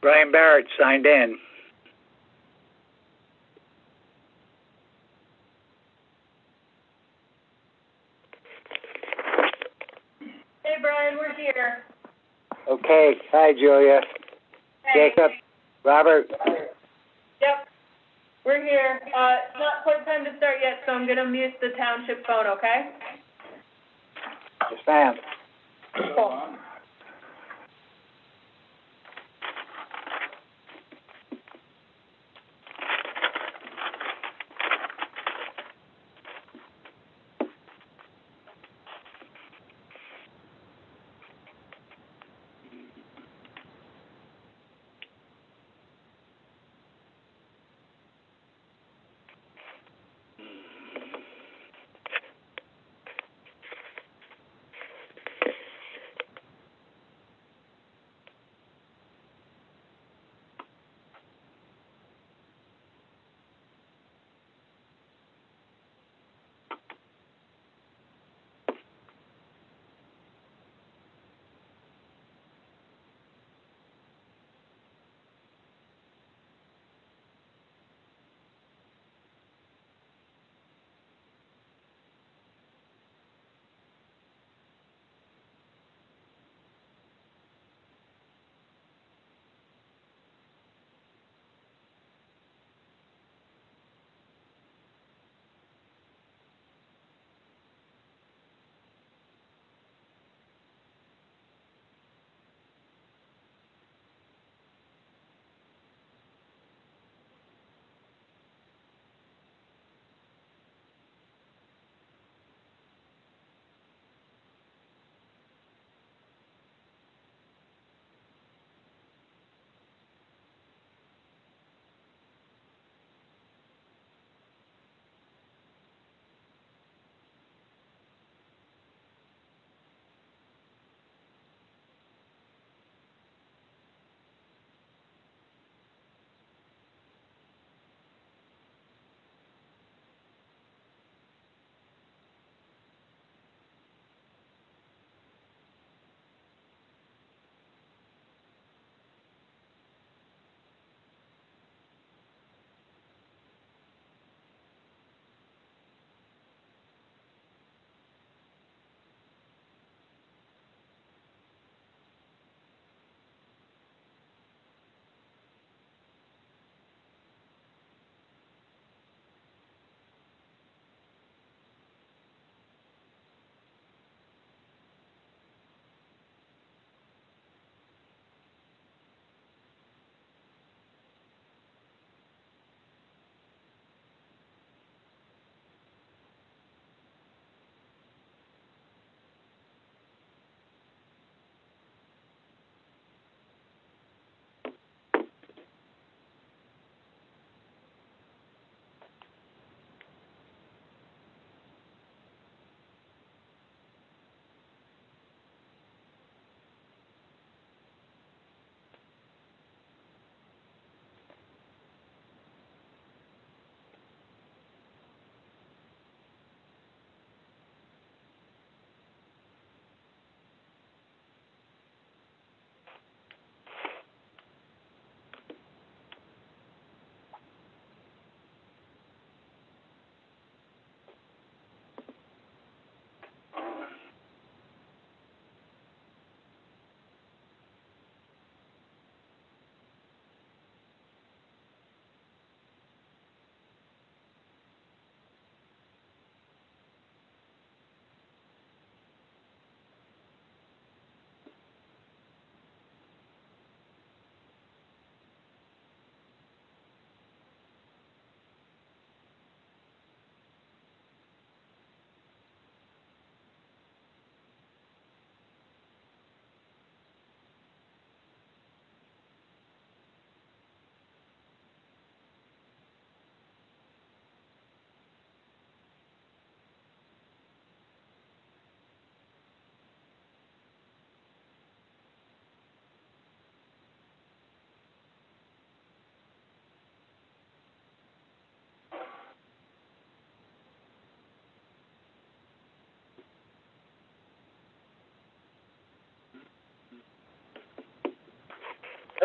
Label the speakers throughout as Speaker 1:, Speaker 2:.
Speaker 1: Brian Barrett signed in.
Speaker 2: Hey, Brian, we're here.
Speaker 1: Okay. Hi, Julia.
Speaker 2: Hey.
Speaker 1: Jacob. Robert.
Speaker 2: Yep, we're here. It's not quite time to start yet, so I'm going to mute the township phone, okay?
Speaker 1: Yes, ma'am.
Speaker 2: Cool.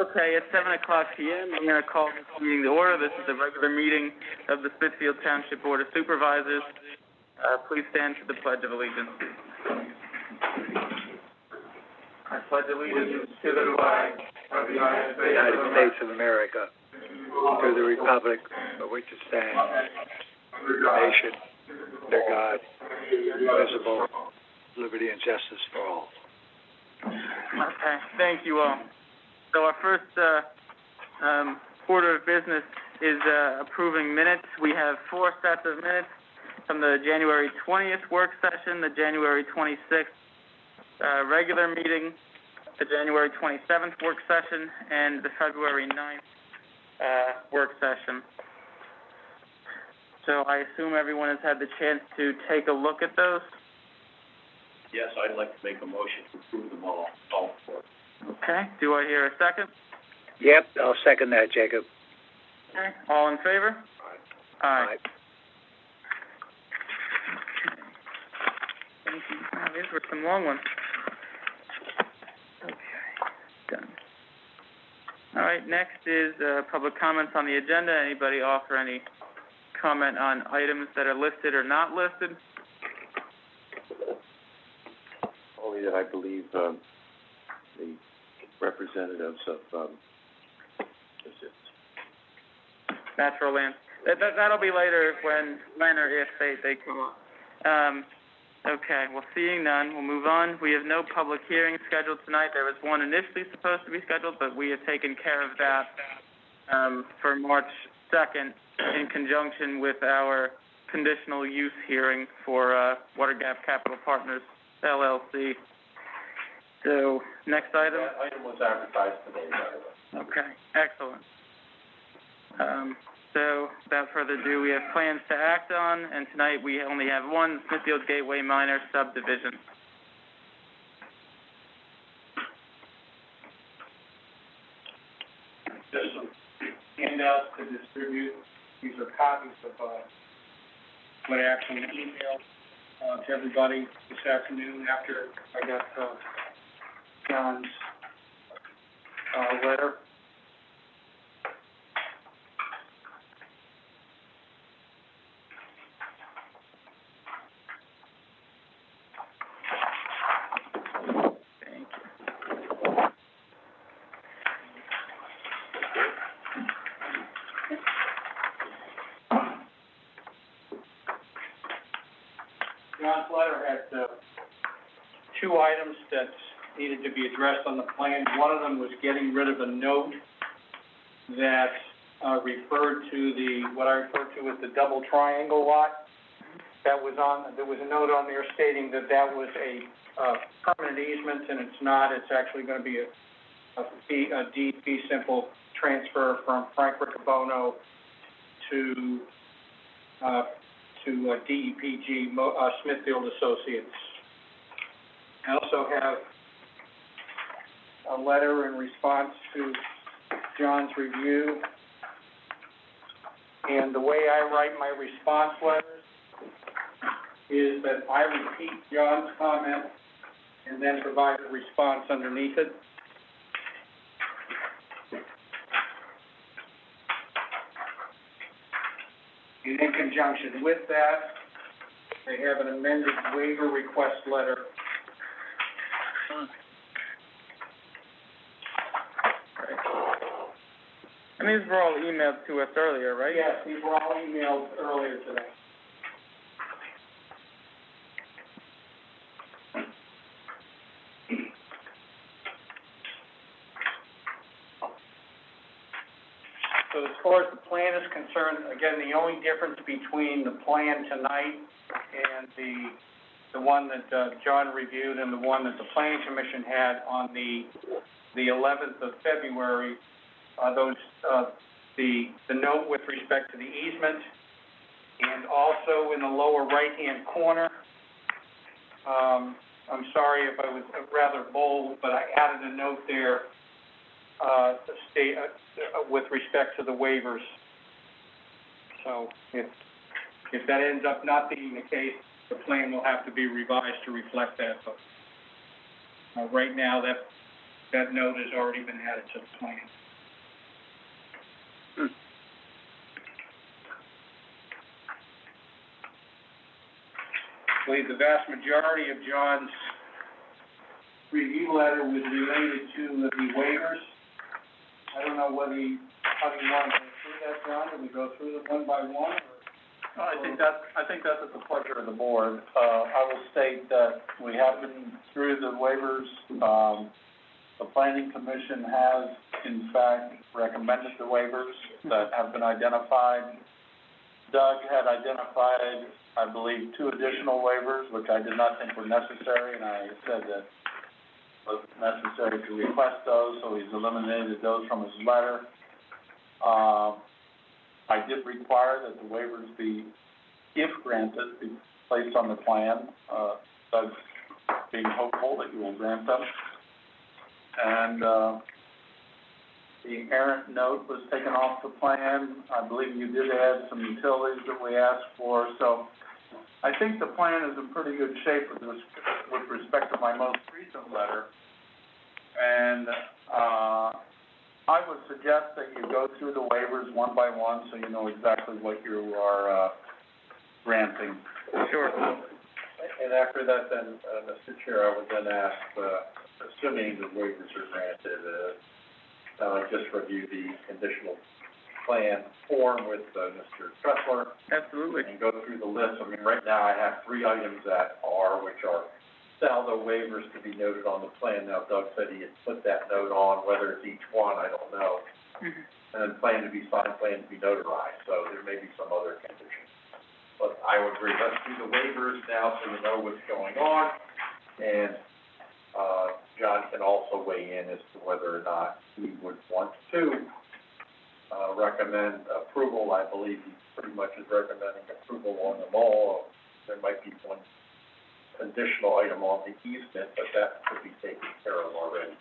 Speaker 3: Okay, it's 7 o'clock p.m. I'm going to call this meeting to order. This is the regular meeting of the Smithfield Township Board of Supervisors. Please stand for the Pledge of Allegiance. I pledge allegiance to the flag of the United
Speaker 1: States of America, to the republic for which it stands, nation, under God, indivisible, liberty and justice for all.
Speaker 3: Okay, thank you all. So our first order of business is approving minutes. We have 4 sets of minutes from the January 20th work session, the January 26th regular meeting, the January 27th work session, and the February 9th work session. So I assume everyone has had the chance to take a look at those?
Speaker 4: Yes, I'd like to make a motion to approve them all four.
Speaker 3: Okay, do I hear a second?
Speaker 1: Yep, I'll second that, Jacob.
Speaker 3: Okay, all in favor? Aye. Thank you. Oh, these were some long ones. Okay, done. All right, next is public comments on the agenda. Anybody offer any comment on items that are listed or not listed?
Speaker 4: Only that I believe the representatives of
Speaker 3: Natural land. That'll be later when or if they come up. Okay, well, seeing none, we'll move on. We have no public hearing scheduled tonight. There was one initially supposed to be scheduled, but we have taken care of that for March 2nd in conjunction with our conditional use hearing for Water Gap Capital Partners, LLC. So, next item?
Speaker 4: That item was advertised today, by the way.
Speaker 3: Okay, excellent. So, without further ado, we have plans to act on, and tonight we only have one Smithfield Gateway Minor subdivision.
Speaker 5: There's some handouts to distribute. These are copies of what I actually emailed to everybody this afternoon after I got John's letter.
Speaker 3: Thank you.
Speaker 5: John's letter had 2 items that needed to be addressed on the plan. One of them was getting rid of a note that referred to what I refer to as the double triangle lot. There was a note on there stating that was a permanent easement, and it's not. It's actually going to be a deed fee simple transfer from Frank Riccobono to DEPG Smithfield Associates. I also have a letter in response to John's review. And the way I write my response letters is that I repeat John's comment and then provide a response underneath it. And in conjunction with that, they have an amended waiver request letter.
Speaker 3: And these were all emailed to us earlier, right?
Speaker 5: Yes, these were all emailed earlier today. So as far as the plan is concerned, again, the only difference between the plan tonight and the one that John reviewed and the one that the Planning Commission had on the 11th of February, the note with respect to the easement, and also in the lower right-hand corner, I'm sorry if I was rather bold, but I added a note there with respect to the waivers. So if that ends up not being the case, the plan will have to be revised to reflect that. But right now, that note has already been added to the plan. I believe the vast majority of John's review letter was related to the waivers. I don't know how do you want to go through that, John? Do we go through them one by one, or?
Speaker 6: I think that's at the pleasure of the board. I will state that we have been through the waivers. The planning commission has, in fact, recommended the waivers that have been identified. Doug had identified, I believe, 2 additional waivers, which I did not think were necessary, and I said that it was necessary to request those, so he's eliminated those from his letter. I did require that the waivers be, if granted, be placed on the plan. Doug's being hopeful that you will grant them. And the errant note was taken off the plan. I believe you did add some utilities that we asked for. So I think the plan is in pretty good shape with respect to my most recent letter. And I would suggest that you go through the waivers one by one so you know exactly what you are granting.
Speaker 3: Sure.
Speaker 4: And after that, then, Mr. Chair, I would then ask, assuming the waivers are granted, just review the conditional plan form with Mr. Tressler.
Speaker 3: Absolutely.
Speaker 4: And go through the list. I mean, right now I have 3 items which are saldo waivers to be noted on the plan. Now, Doug said he had put that note on, whether it's each one, I don't know.
Speaker 3: Mm-hmm.
Speaker 4: And then plan to be signed, plan to be notarized, so there may be some other conditions. But I would agree, let's do the waivers now so we know what's going on, and, John can also weigh in as to whether or not he would want to, recommend approval. I believe he pretty much is recommending approval on them all. There might be one additional item on the easement, but that could be taken care of already.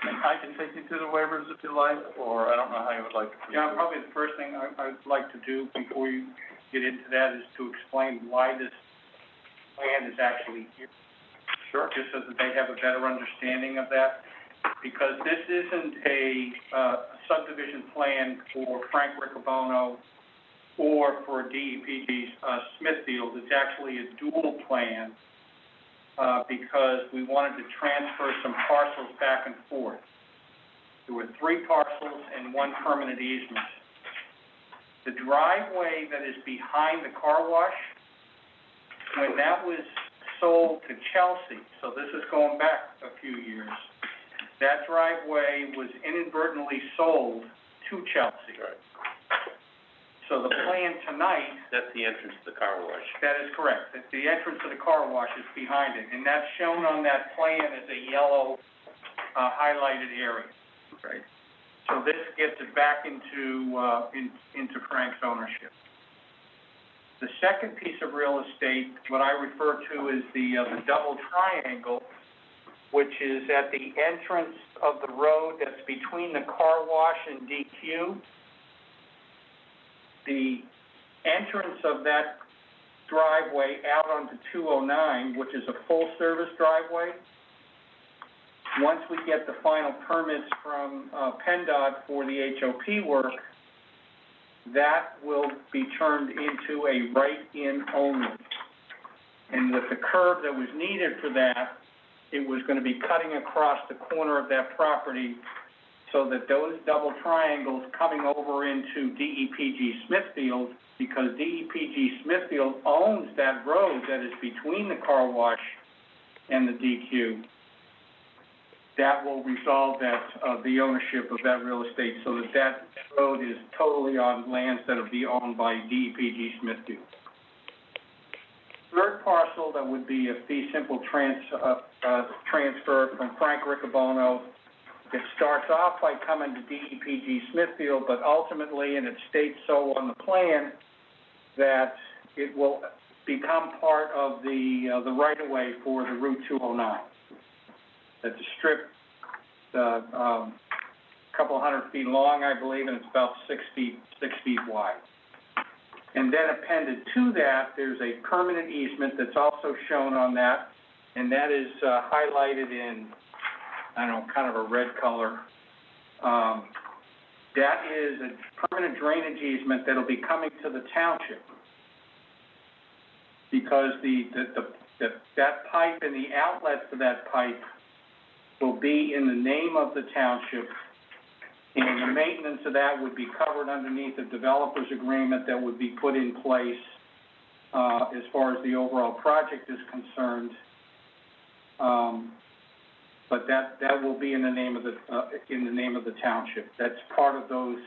Speaker 6: I can take you through the waivers if you like, or I don't know how you would like to proceed.
Speaker 5: Yeah, probably the first thing I'd like to do before you get into that is to explain why this plan is actually here. Sure. Just so that they have a better understanding of that. Because this isn't a subdivision plan for Frank Riccobono or for DEPG's Smithfield. It's actually a dual plan because we wanted to transfer some parcels back and forth. There were 3 parcels and 1 permanent easement. The driveway that is behind the car wash, when that was sold to Chelsea, so this is going back a few years, that driveway was inadvertently sold to Chelsea.
Speaker 4: Right.
Speaker 5: So the plan tonight...
Speaker 4: That's the entrance to the car wash.
Speaker 5: That is correct. The entrance to the car wash is behind it, and that's shown on that plan as a yellow highlighted area.
Speaker 3: Right.
Speaker 5: So this gets it back into Frank's ownership. The second piece of real estate, what I refer to as the double triangle, which is at the entrance of the road that's between the car wash and DQ. The entrance of that driveway out onto 209, which is a full-service driveway. Once we get the final permits from PennDOT for the HOP work, that will be turned into a right-in only. And with the curb that was needed for that, it was going to be cutting across the corner of that property so that those double triangles coming over into DEPG Smithfield, because DEPG Smithfield owns that road that is between the car wash and the DQ, that will resolve that, the ownership of that real estate so that that road is totally on lands that will be owned by DEPG Smithfield. Third parcel, that would be a fee simple transfer from Frank Riccobono. It starts off by coming to DEPG Smithfield, but ultimately, and it states so on the plan, that it will become part of the right-of-way for the Route 209. That's a strip, a couple hundred feet long, I believe, and it's about 6 feet wide. And then appended to that, there's a permanent easement that's also shown on that, and that is highlighted in I don't know, kind of a red color. That is a permanent drainage easement that'll be coming to the township. Because that pipe and the outlet for that pipe will be in the name of the township, and the maintenance of that would be covered underneath a developer's agreement that would be put in place, as far as the overall project is concerned. But that will be in the name of the township. That's part of those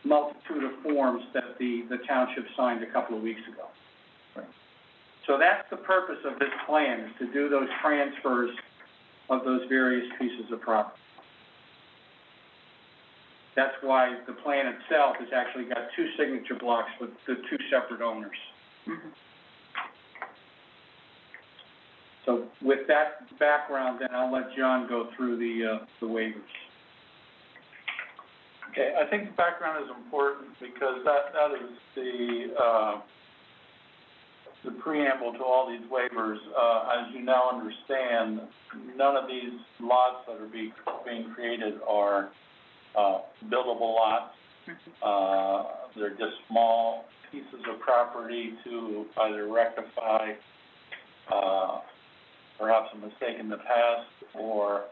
Speaker 5: multitude of forms that the township signed a couple of weeks ago.
Speaker 6: Right.
Speaker 5: So that's the purpose of this plan, is to do those transfers of those various pieces of property. That's why the plan itself has actually got two signature blocks with the two separate owners.
Speaker 3: Mm-hmm.
Speaker 5: So with that background, then I'll let John go through the waivers.
Speaker 6: Okay, I think the background is important because that is the preamble to all these waivers. As you now understand, none of these lots that are being created are buildable lots. They're just small pieces of property to either rectify perhaps a mistake in the past or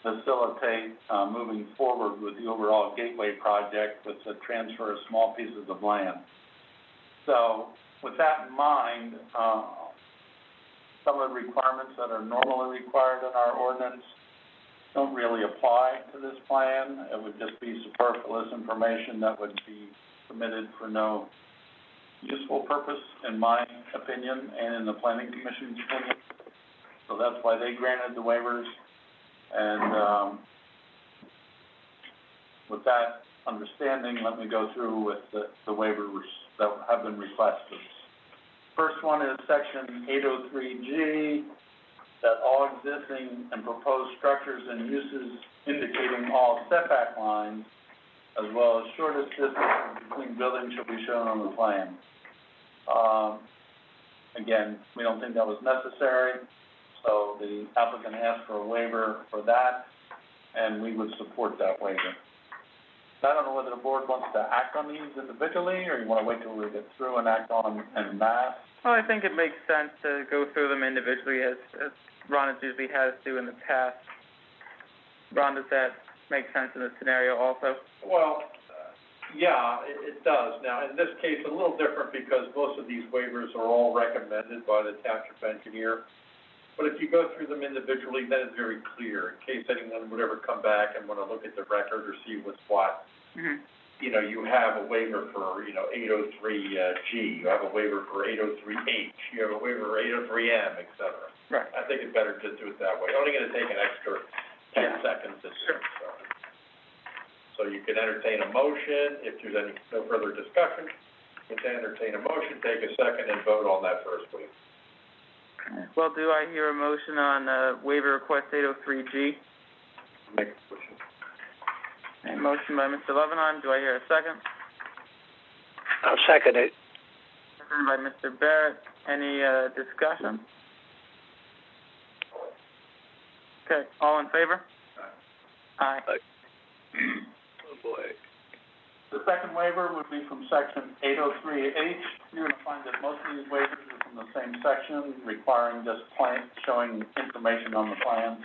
Speaker 6: facilitate moving forward with the overall gateway project with the transfer of small pieces of land. So with that in mind, some of the requirements that are normally required in our ordinance don't really apply to this plan. It would just be superfluous information that would be submitted for no useful purpose, in my opinion, and in the Planning Commission's opinion. So that's why they granted the waivers. And with that understanding, let me go through with the waivers that have been requested. First one is section 803G, that all existing and proposed structures and uses indicating all setback lines, as well as shortest distance between buildings, shall be shown on the plan. Again, we don't think that was necessary, so the applicant asked for a waiver for that, and we would support that waiver. I don't know whether the board wants to act on these individually, or you want to wait till we get through and act on them en masse.
Speaker 3: Well, I think it makes sense to go through them individually, as Ron has usually had us do in the past. Ron, does that make sense in this scenario also?
Speaker 4: Well, yeah, it does. Now, in this case, a little different because most of these waivers are all recommended by the township engineer. But if you go through them individually, then it's very clear, in case anyone would ever come back and want to look at the record or see what's what.
Speaker 3: Mm-hmm.
Speaker 4: You know, you have a waiver for, 803G, you have a waiver for 803H, you have a waiver for 803M, et cetera.
Speaker 3: Right.
Speaker 4: I think it's better to do it that way. Only gonna take an extra 10 seconds to do, so you can entertain a motion, if there's no further discussion, you can entertain a motion, take a second and vote on that first waiver.
Speaker 3: Well, do I hear a motion on waiver request 803G?
Speaker 4: Make a motion.
Speaker 3: A motion by Mr. Levenheim. Do I hear a second?
Speaker 1: I'll second it.
Speaker 3: Second by Mr. Barrett. Any discussion? Okay, all in favor? Aye.
Speaker 1: Oh, boy.
Speaker 6: The second waiver would be from section 803H. You're going to find that most of these waivers are from the same section, requiring just showing information on the plan.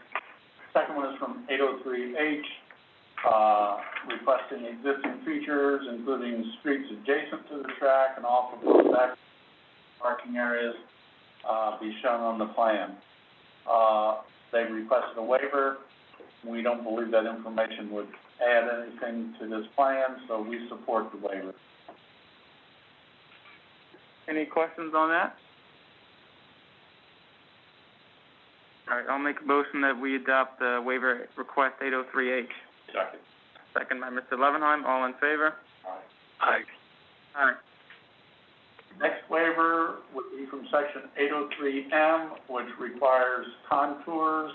Speaker 6: Second one is from 803H, requesting existing features, including streets adjacent to the track and all proposed parking areas, be shown on the plan. They requested a waiver. We don't believe that information would add anything to this plan, so we support the waiver.
Speaker 3: Any questions on that? All right, I'll make a motion that we adopt the waiver request 803H.
Speaker 4: Second.
Speaker 3: Second by Mr. Levenheim. All in favor?
Speaker 1: Aye.
Speaker 3: Aye.
Speaker 6: Next waiver would be from section 803M, which requires contours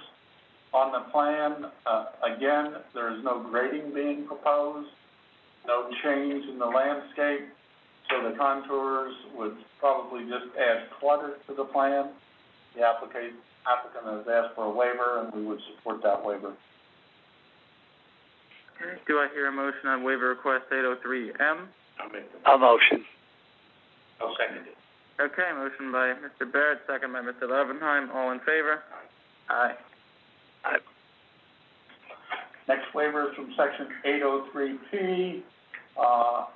Speaker 6: on the plan. Again, there is no grading being proposed, no change in the landscape, so the contours would probably just add clutter to the plan. the applicant has asked for a waiver, and we would support that waiver.
Speaker 3: Okay. Do I hear a motion on waiver request 803M?
Speaker 1: I'll motion.
Speaker 4: I'll second it.
Speaker 3: Okay, motion by Mr. Barrett, second by Mr. Levenheim. All in favor? Aye.
Speaker 1: Aye.
Speaker 6: Next waiver is from section 803P,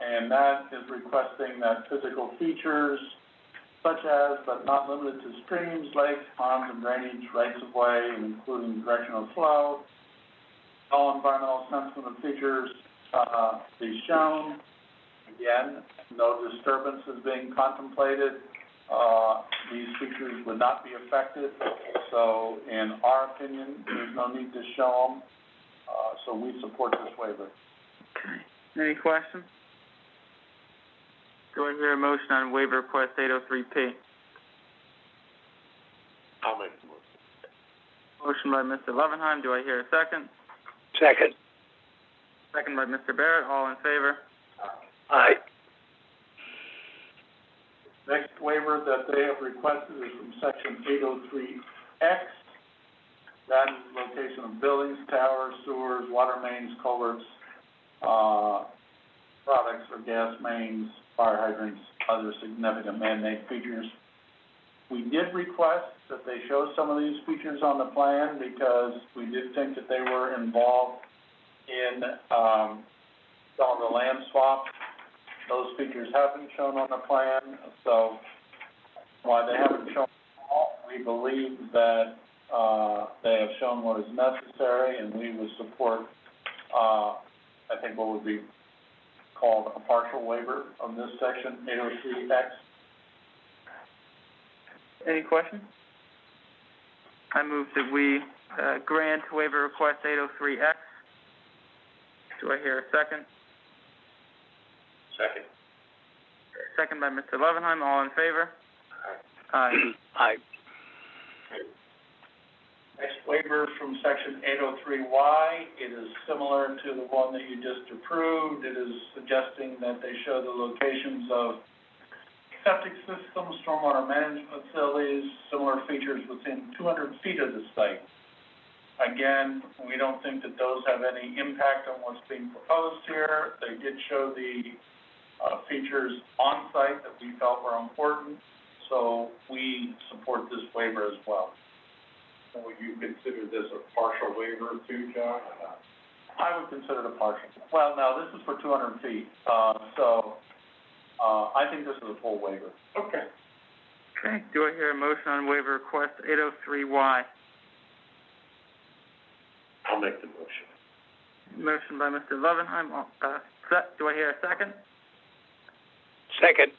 Speaker 6: and that is requesting that physical features such as, but not limited to streams, lakes, ponds, and drainage rights of way, including directional flow, all environmental sensitive features, be shown. Again, no disturbance is being contemplated. These features would not be affected, so in our opinion, there's no need to show them. So we support this waiver.
Speaker 3: Okay. Any questions? Do I hear a motion on waiver request 803P?
Speaker 4: I'll make the motion.
Speaker 3: Motion by Mr. Levenheim. Do I hear a second?
Speaker 1: Second.
Speaker 3: Second by Mr. Barrett. All in favor?
Speaker 1: Aye.
Speaker 6: Next waiver that they have requested is from section 803X. That is the location of buildings, towers, sewers, water mains, culverts, products or gas mains, fire hydrants, other significant man-made features. We did request that they show some of these features on the plan because we did think that they were involved in, some of the land swap. Those features have been shown on the plan, so while they haven't shown all, we believe that, they have shown what is necessary, and we would support, I think what would be called a partial waiver of this section, 803X.
Speaker 3: Any questions? I move that we, grant waiver request 803X. Do I hear a second?
Speaker 4: Second.
Speaker 3: Second by Mr. Levenheim. All in favor? Aye.
Speaker 1: Aye.
Speaker 6: Next waiver from section 803Y, it is similar to the one that you just approved. It is suggesting that they show the locations of septic systems, stormwater management facilities, similar features within 200 feet of the site. Again, we don't think that those have any impact on what's being proposed here. They did show the features on site that we felt were important, so we support this waiver as well.
Speaker 4: Would you consider this a partial waiver too, John, or not?
Speaker 6: I would consider it a partial. Well, no, this is for 200 feet, so I think this is a full waiver.
Speaker 4: Okay.
Speaker 3: Okay. Do I hear a motion on waiver request 803Y?
Speaker 4: I'll make the motion.
Speaker 3: Motion by Mr. Levenheim. Do I hear a second?
Speaker 1: Second.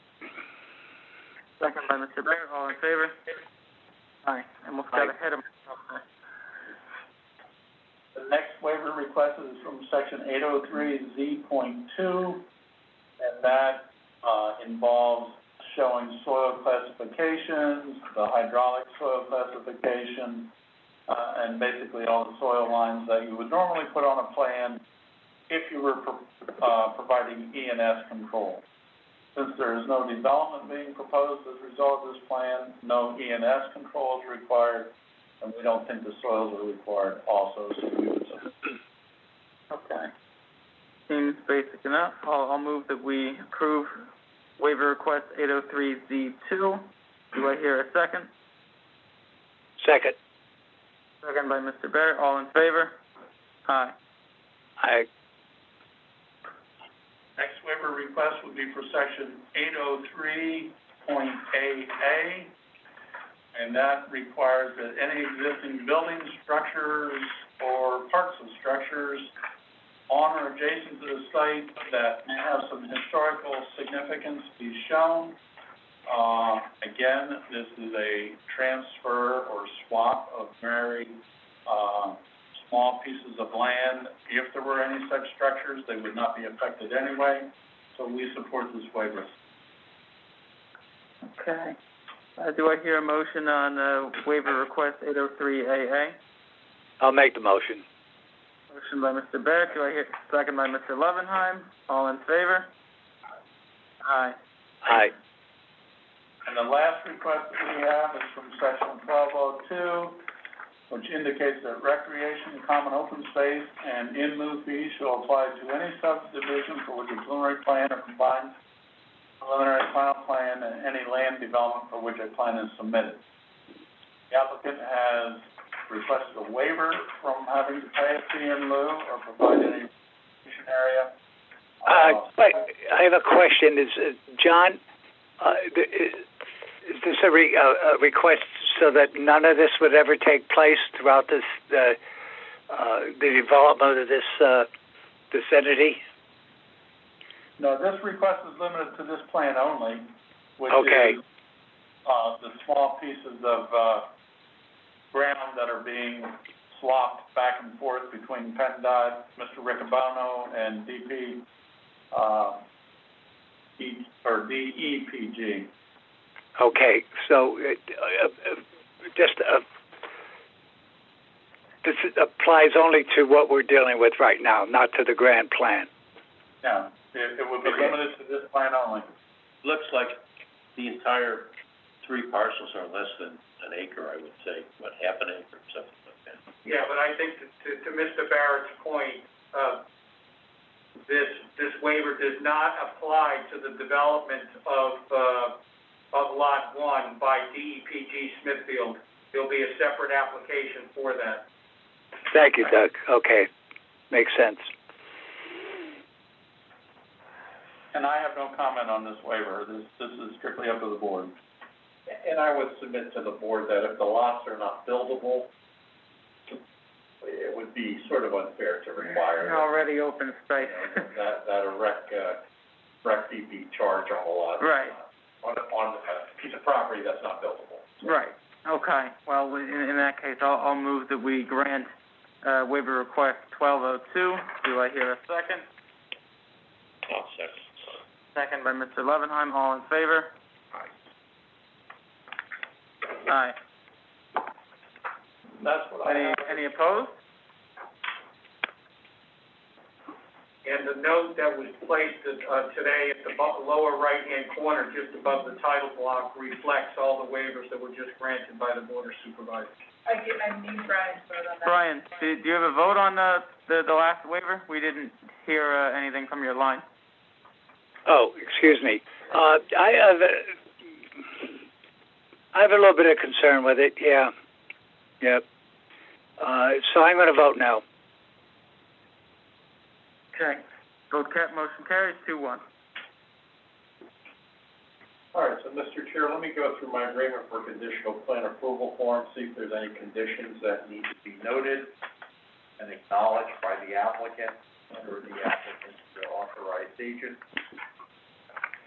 Speaker 3: Second by Mr. Barrett. All in favor? Aye. Almost got ahead of myself there.
Speaker 6: The next waiver requested is from section 803Z.2, and that involves showing soil classifications, the hydraulic soil classification, and basically all the soil lines that you would normally put on a plan if you were providing E&S control. Since there is no development being proposed as a result of this plan, no E&S control is required, and we don't think the soils are required also, so we would support.
Speaker 3: Okay. Seems basic enough. I'll move that we approve waiver request 803Z2. Do I hear a second?
Speaker 1: Second.
Speaker 3: Second by Mr. Barrett. All in favor? Aye.
Speaker 1: Aye.
Speaker 6: Next waiver request would be for section 803.AA, and that requires that any existing buildings, structures, or parts of structures on or adjacent to the site that may have some historical significance be shown. Again, this is a transfer or swap of very small pieces of land. If there were any such structures, they would not be affected anyway, so we support this waiver.
Speaker 3: Okay. Do I hear a motion on waiver request 803AA?
Speaker 1: I'll make the motion.
Speaker 3: Motion by Mr. Barrett. Do I hear second by Mr. Levenheim? All in favor? Aye.
Speaker 1: Aye.
Speaker 6: And the last request that we have is from section 1202, which indicates that recreation, common open space, and in lieu fees shall apply to any subdivision for which a preliminary plan or combined preliminary final plan and any land development for which a plan is submitted. The applicant has requested a waiver from having to pay a fee in lieu or provide any recreation area.
Speaker 1: But I have a question. John, is this a request so that none of this would ever take place throughout the development of this entity?
Speaker 6: No, this request is limited to this plan only, which
Speaker 1: Okay.
Speaker 6: is, the small pieces of, ground that are being swapped back and forth between PennDOT, Mr. Riccobono, and DEPG.
Speaker 1: Okay, so this applies only to what we're dealing with right now, not to the grand plan.
Speaker 6: Yeah, it would be limited to this plan only.
Speaker 7: Looks like the entire 3 parcels are less than an acre, I would say, what, half an acre, something like that.
Speaker 5: Yeah, but I think to Mr. Barrett's point, this waiver does not apply to the development of Lot 1 by DEPG Smithfield. There'll be a separate application for that.
Speaker 1: Thank you, Doug. Okay, makes sense.
Speaker 6: And I have no comment on this waiver. This is strictly up to the board.
Speaker 4: And I would submit to the board that if the lots are not buildable, it would be sort of unfair to require
Speaker 3: Already open space.
Speaker 4: that a rec fee be charged on a lot.
Speaker 3: Right.
Speaker 4: On a piece of property that's not buildable.
Speaker 3: Right, okay. Well, in that case, I'll move that we grant, waiver request 1202. Do I hear a second?
Speaker 7: I'll second.
Speaker 3: Second by Mr. Levenheim, all in favor? Aye.
Speaker 4: That's what I have.
Speaker 3: Any opposed?
Speaker 5: And the note that was placed today at the lower right-hand corner, just above the title block, reflects all the waivers that were just granted by the Board of Supervisors.
Speaker 2: I need Brian's vote on that.
Speaker 3: Brian, do you have a vote on the last waiver? We didn't hear, anything from your line.
Speaker 1: Oh, excuse me. I have a little bit of concern with it, yeah. Yep. So I'm going to vote no.
Speaker 3: Okay. Motion carries 2-1.
Speaker 4: All right, so Mr. Chair, let me go through my agreement for conditional plan approval form, see if there's any conditions that need to be noted and acknowledged by the applicant or the applicant's authorized agent.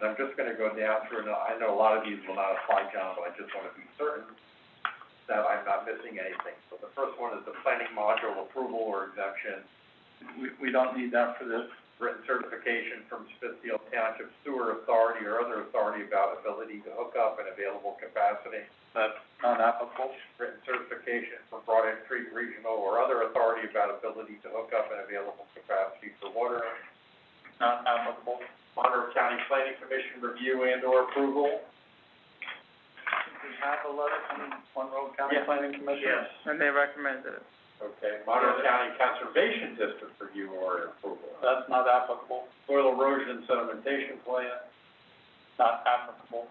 Speaker 4: And I'm just gonna go down through, and I know a lot of these will not apply, John, but I just want to be certain that I'm not missing anything. So the first one is the planning module approval or exemption.
Speaker 6: We don't need that for this.
Speaker 4: Written certification from Smithfield Township Sewer Authority or other authority about ability to hook up and available capacity.
Speaker 6: That's not applicable.
Speaker 4: Written certification from Broad End Creek Regional or other authority about ability to hook up and available capacity for water.
Speaker 6: Not applicable.
Speaker 4: Monroe County Planning Commission review and or approval.
Speaker 6: We have a letter from Monroe County
Speaker 3: Yes.
Speaker 6: Planning Commission?
Speaker 5: Yes.
Speaker 3: And they recommended it.
Speaker 4: Okay, Monroe County Conservation District review or approval.
Speaker 6: That's not applicable.
Speaker 4: Soil erosion and sedimentation plan.
Speaker 6: Not applicable.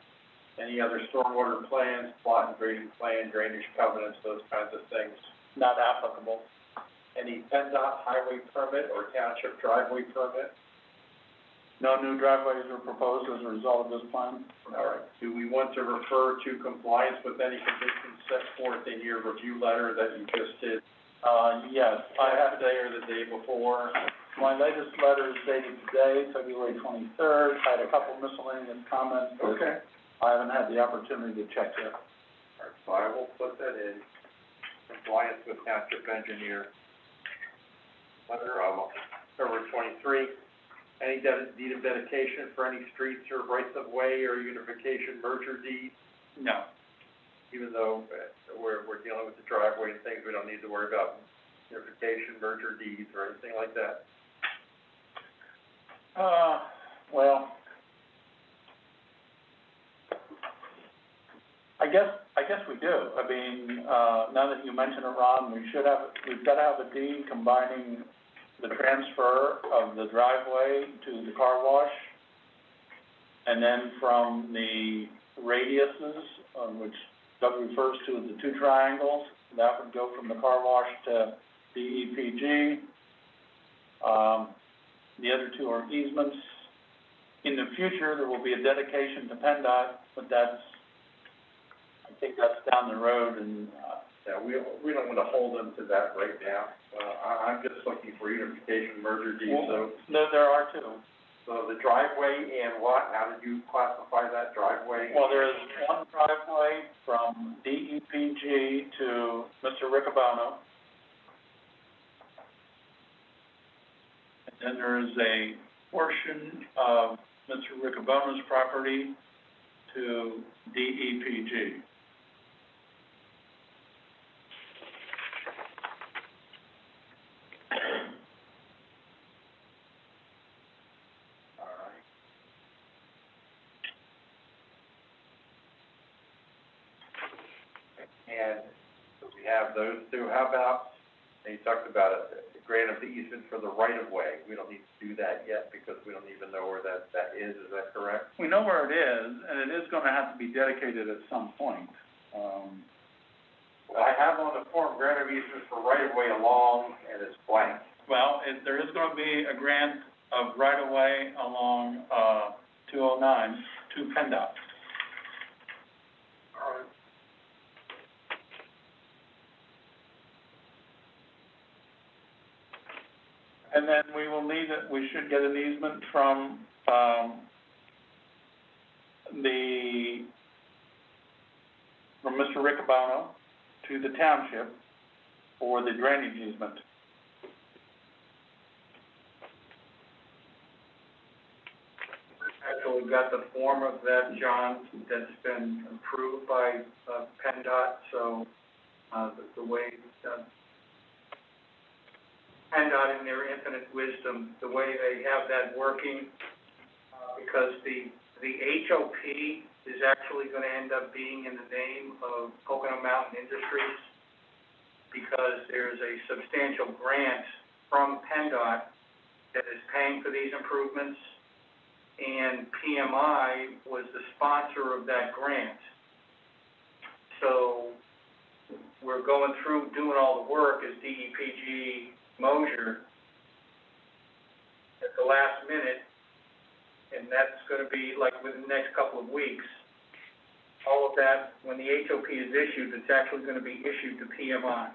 Speaker 4: Any other stormwater plans, plot and grading plan, drainage covenants, those kinds of things.
Speaker 6: Not applicable.
Speaker 4: Any PennDOT highway permit or township driveway permit?
Speaker 6: No new driveways are proposed as a result of this plan.
Speaker 4: All right. Do we want to refer to compliance with any conditions set forth in your review letter that you just did?
Speaker 6: Yes, I have,
Speaker 4: Today or the day before?
Speaker 6: my latest letter is dated today, February 23rd. I had a couple miscellaneous comments, but
Speaker 4: Okay.
Speaker 6: I haven't had the opportunity to check yet.
Speaker 4: All right, so I will put that in, compliance with township engineer. Letter of February 23. Any deed of dedication for any streets or rights of way or unification merger deed?
Speaker 6: No.
Speaker 4: Even though we're dealing with the driveway and things, we don't need to worry about unification, merger deeds, or anything like that.
Speaker 6: Well, I guess we do. I mean, now that you mention it, Ron, we've got to have a deed combining the transfer of the driveway to the car wash, and then from the radiuses, which Doug refers to as the two triangles, that would go from the car wash to DEPG. The other two are easements. In the future, there will be a dedication to PennDOT, but I think that's down the road, and,
Speaker 4: Yeah, we don't want to hold them to that right now. I'm just looking for unification merger deeds, so.
Speaker 6: no, there are two.
Speaker 4: So the driveway and what, how did you classify that driveway?
Speaker 6: Well, there is one driveway from DEPG to Mr. Riccobono. And then there is a portion of Mr. Riccobono's property to DEPG.
Speaker 4: And we have those two. How about, and you talked about a grant of the easement for the right-of-way. We don't need to do that yet because we don't even know where that is. Is that correct?
Speaker 6: We know where it is, and it is going to have to be dedicated at some point.
Speaker 4: I have on the form grant of easement for right-of-way along, and it's blank.
Speaker 6: Well, there is going to be a grant of right-of-way along 209 to PennDOT.
Speaker 4: All right.
Speaker 6: And then we should get an easement from Mr. Riccobono to the township for the drainage easement.
Speaker 5: Actually got the form of that, John, that's been approved by, PennDOT, so, the way, PennDOT in their infinite wisdom, the way they have that working, because the HOP is actually gonna end up being in the name of Pocono Mountain Industries, because there's a substantial grant from PennDOT that is paying for these improvements, and PMI was the sponsor of that grant. So we're going through doing all the work as DEPG Mosier at the last minute, and that's gonna be like within the next couple of weeks. All of that, when the HOP is issued, it's actually gonna be issued to PMI.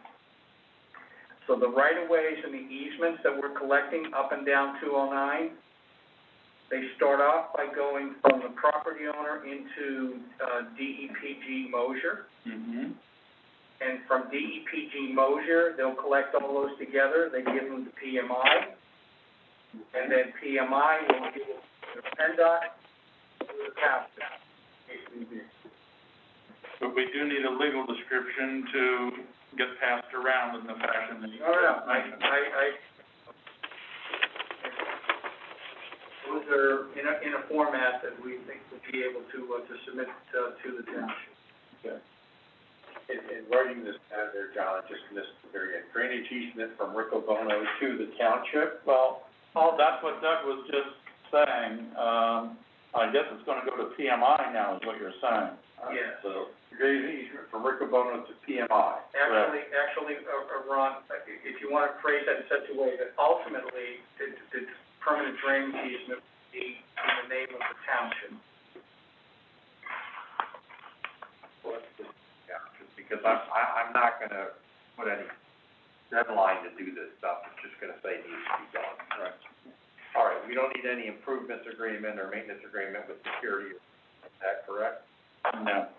Speaker 5: So the right-of-ways and the easements that we're collecting up and down 209, they start off by going from the property owner into DEPG Mosier.
Speaker 6: Mm-hmm.
Speaker 5: And from DEPG Mosier, they'll collect all those together, they give them to PMI, and then PMI will give it to PennDOT, to the township.
Speaker 6: But we do need a legal description to get passed around in the fashion that you mentioned.
Speaker 5: Those are in a format that we think we'll be able to submit to the township.
Speaker 6: Okay.
Speaker 4: In writing this down there, John, I just missed the very end. Drainage easement from Riccobono to the township?
Speaker 6: Well, that's what Doug was just saying. I guess it's gonna go to PMI now, is what you're saying.
Speaker 5: Yes.
Speaker 4: So, drainage easement from Riccobono to PMI.
Speaker 5: Actually, Ron, if you want to phrase that in such a way that ultimately the permanent drainage easement would be in the name of the township.
Speaker 4: Because I'm not gonna put any deadline to do this stuff, it's just gonna say it needs to be done. Right. All right, we don't need any improvements agreement or maintenance agreement with security, is that correct?
Speaker 6: No.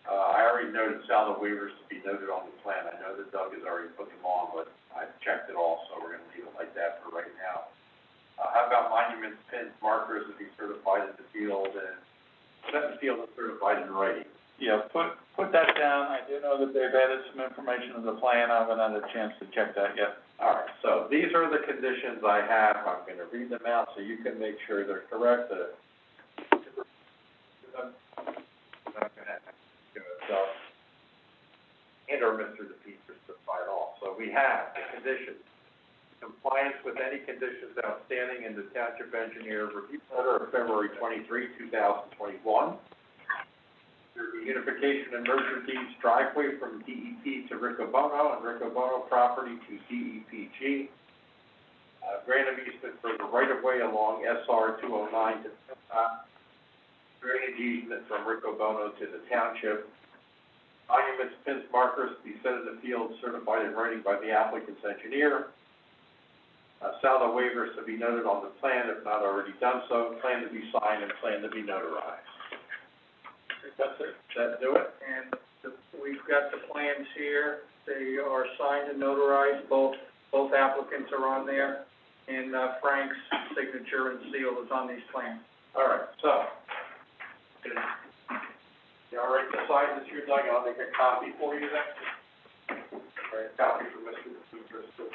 Speaker 4: I already noted saldo waivers to be noted on the plan, I know that Doug has already put them on, but I've checked it all, so we're gonna leave it like that for right now. How about monuments, pins, markers to be certified in the field and set in the field and certified in writing?
Speaker 6: Yeah, put that down. I do know that they've added some information to the plan. I haven't had a chance to check that yet.
Speaker 4: All right, so these are the conditions I have. I'm gonna read them out so you can make sure they're correct. I'm not gonna go myself and or Mr. DePietris to sign off. So we have the conditions. Compliance with any conditions outstanding in the township engineer review letter of February 23, 2021. The unification and merger deeds driveway from DEP to Riccobono and Riccobono property to DEPG. Grant of easement for the right-of-way along SR 209 to drainage easement from Riccobono to the township. Monuments, pins, markers to be set in the field certified in writing by the applicant's engineer. Saldo waivers to be noted on the plan if not already done so. Plan to be signed and plan to be notarized. That's it. Does that do it?
Speaker 5: And we've got the plans here. They are signed and notarized. Both applicants are on there. And Frank's signature and seal is on these plans.
Speaker 4: All right, so, you all right to sign this here, Doug? I'll make a copy for you then. All right, a copy for Mr. DePietris too.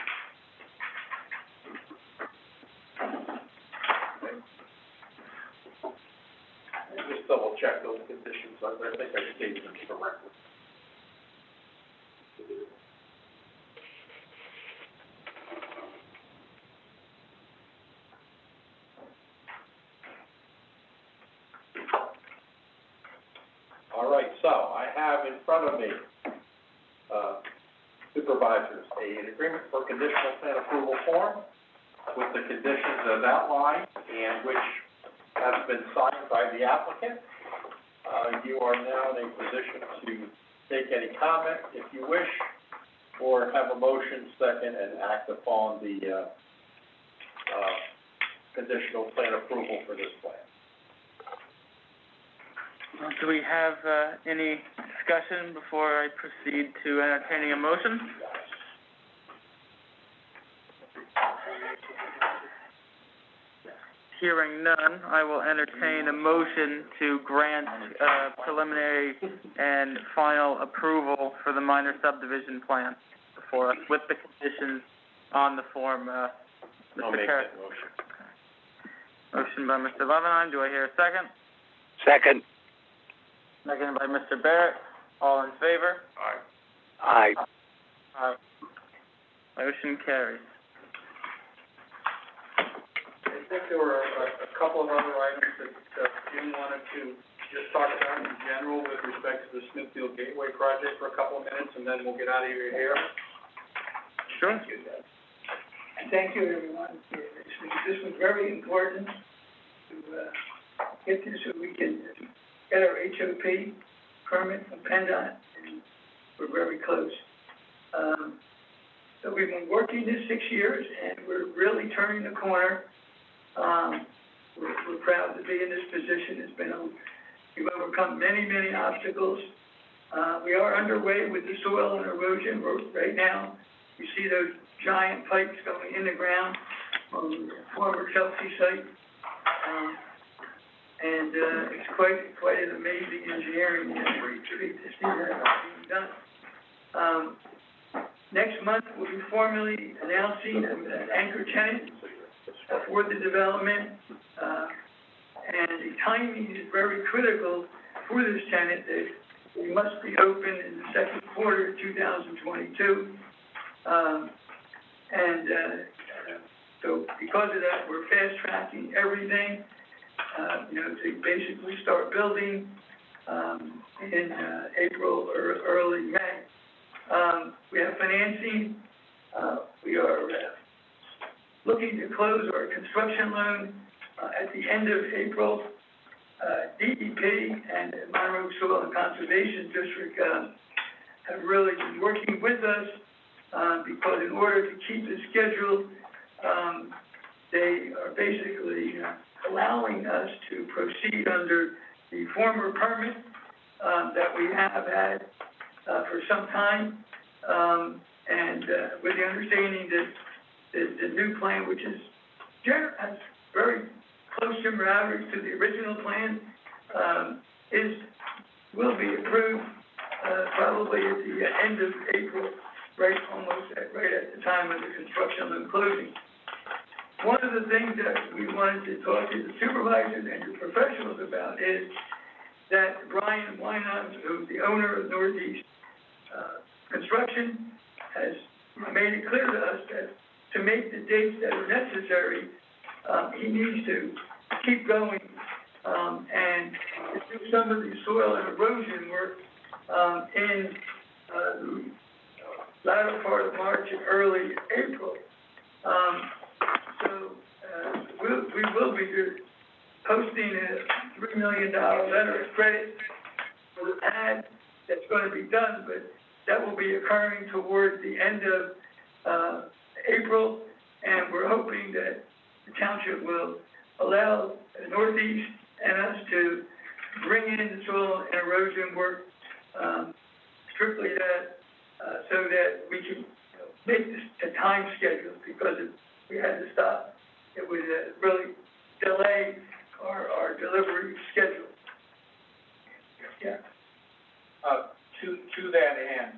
Speaker 4: Just double check those conditions, I think I stated them correctly. All right, so I have in front of me, Supervisors, an agreement for conditional plan approval form with the conditions as outlined and which has been signed by the applicant. You are now in a position to take any comment if you wish, or have a motion second and act upon the conditional plan approval for this plan.
Speaker 3: Do we have, any discussion before I proceed to entertaining a motion? Hearing none, I will entertain a motion to grant, preliminary and final approval for the minor subdivision plan before us, with the conditions on the form, Mr.
Speaker 7: I'll make
Speaker 3: Carey.
Speaker 7: that motion.
Speaker 3: Motion by Mr. Levenheim, do I hear a second?
Speaker 1: Second.
Speaker 3: Second by Mr. Barrett, all in favor?
Speaker 1: Aye.
Speaker 3: Aye. Motion carries.
Speaker 5: I think there were a couple of other items that Jim wanted to just talk about in general with respect to the Smithfield Gateway project for a couple of minutes, and then we'll get out of your hair.
Speaker 3: Sure.
Speaker 8: And thank you, everyone. This was very important to get this so we can get our HOP permit from PennDOT, and we're very close. So we've been working this 6 years, and we're really turning the corner. We're proud to be in this position. We've overcome many, many obstacles. We are underway with the soil and erosion. Right now, you see those giant pipes going in the ground on the former Chelsea site. And it's quite an amazing engineering effort to see that being done. Next month, we'll be formally announcing an anchor tenant for the development, and the timing is very critical for this tenant. We must be open in the second quarter of 2022, so because of that, we're fast tracking everything. To basically start building in April or early May. We have financing. We are looking to close our construction loan at the end of April. DEP and the Monroe Soil and Conservation District have really been working with us because in order to keep the schedule, they are basically allowing us to proceed under the former permit that we have had for some time, and with the understanding that the new plan, which is has very close similarities to the original plan, will be approved probably at the end of April, right at the time of the construction and closing. One of the things that we wanted to talk to the supervisors and your professionals about is that Brian Weinheim, who's the owner of Northeast, Construction, has made it clear to us that to make the dates that are necessary, he needs to keep going, and to do some of the soil and erosion work, in, the latter part of March and early April. We will be posting a $3 million letter of credit for the pad that's going to be done, but that will be occurring towards the end of April, and we're hoping that the township will allow Northeast and us to bring in the soil and erosion work, strictly that, so that we can make this a time schedule, because if we had to stop, it would really delay our delivery schedule. Yeah.
Speaker 5: To that end,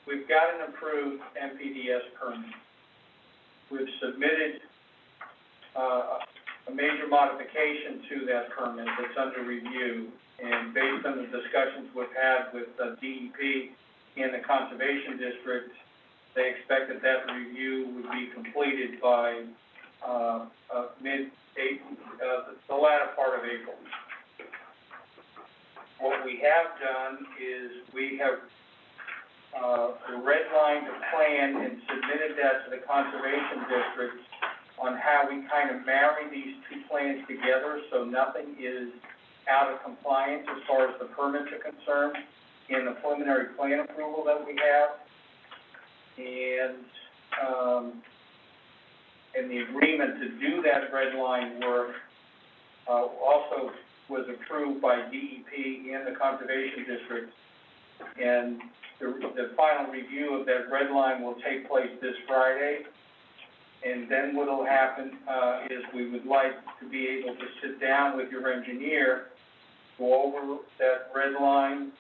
Speaker 5: we've got an approved MPDS permit. We've submitted, a major modification to that permit that's under review, and based on the discussions we've had with DEP and the Conservation District, they expect that review would be completed by, mid-April, the latter part of April. What we have done is we have, redlined a plan and submitted that to the Conservation District on how we kind of marry these two plans together, so nothing is out of compliance as far as the permits are concerned in the preliminary plan approval that we have. And the agreement to do that red line work, also was approved by DEP and the Conservation District. And the final review of that red line will take place this Friday. And then what will happen, is we would like to be able to sit down with your engineer, go over that red line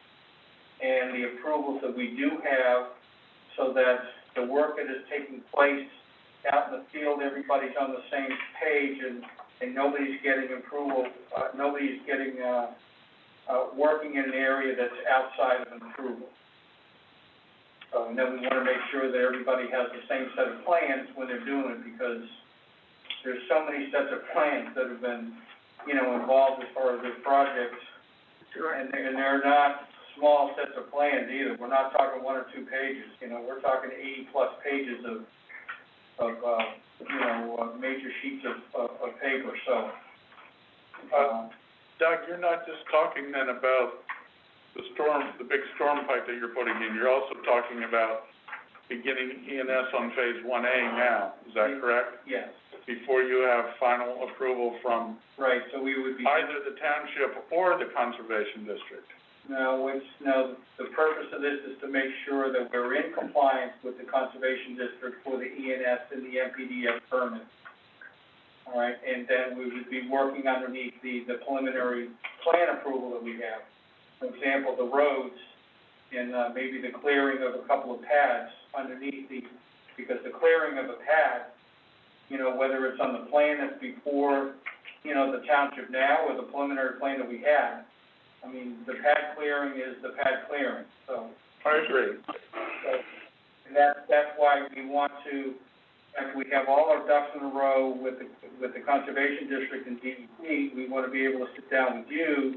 Speaker 5: and the approvals that we do have, so that the work that is taking place out in the field, everybody's on the same page, and nobody's getting approval, nobody's getting, working in an area that's outside of an approval. So, and then we want to make sure that everybody has the same set of plans when they're doing it, because there's so many sets of plans that have been, involved as far as this project.
Speaker 8: Sure.
Speaker 5: And they're not small sets of plans either. We're not talking 1 or 2 pages, we're talking 80-plus pages of major sheets of paper, so.
Speaker 6: Doug, you're not just talking then about the big storm pipe that you're putting in, you're also talking about beginning E&S on phase 1A now, is that correct?
Speaker 5: Yes.
Speaker 6: Before you have final approval from
Speaker 5: Right, so we would be.
Speaker 6: either the township or the Conservation District.
Speaker 5: No, the purpose of this is to make sure that we're in compliance with the Conservation District for the E&S and the MPDS permit. All right, and then we would be working underneath the preliminary plan approval that we have. For example, the roads and, maybe the clearing of a couple of pads underneath because the clearing of a pad, whether it's on the plan that's before, the township now or the preliminary plan that we had, I mean, the pad clearing is the pad clearing, so.
Speaker 6: I agree.
Speaker 5: So, and that's why we want to, after we have all our ducks in a row with the Conservation District and DEP, we want to be able to sit down with you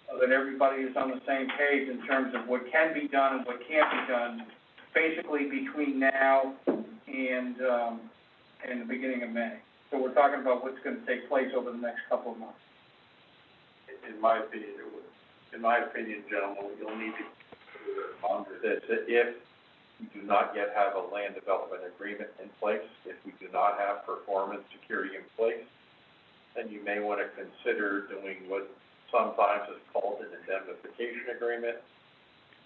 Speaker 5: so that everybody is on the same page in terms of what can be done and what can't be done, basically between now and the beginning of May. So we're talking about what's going to take place over the next couple of months.
Speaker 4: In my opinion, gentlemen, you'll need to respond to this. If we do not yet have a land development agreement in place, if we do not have performance security in place, then you may want to consider doing what sometimes is called an indemnification agreement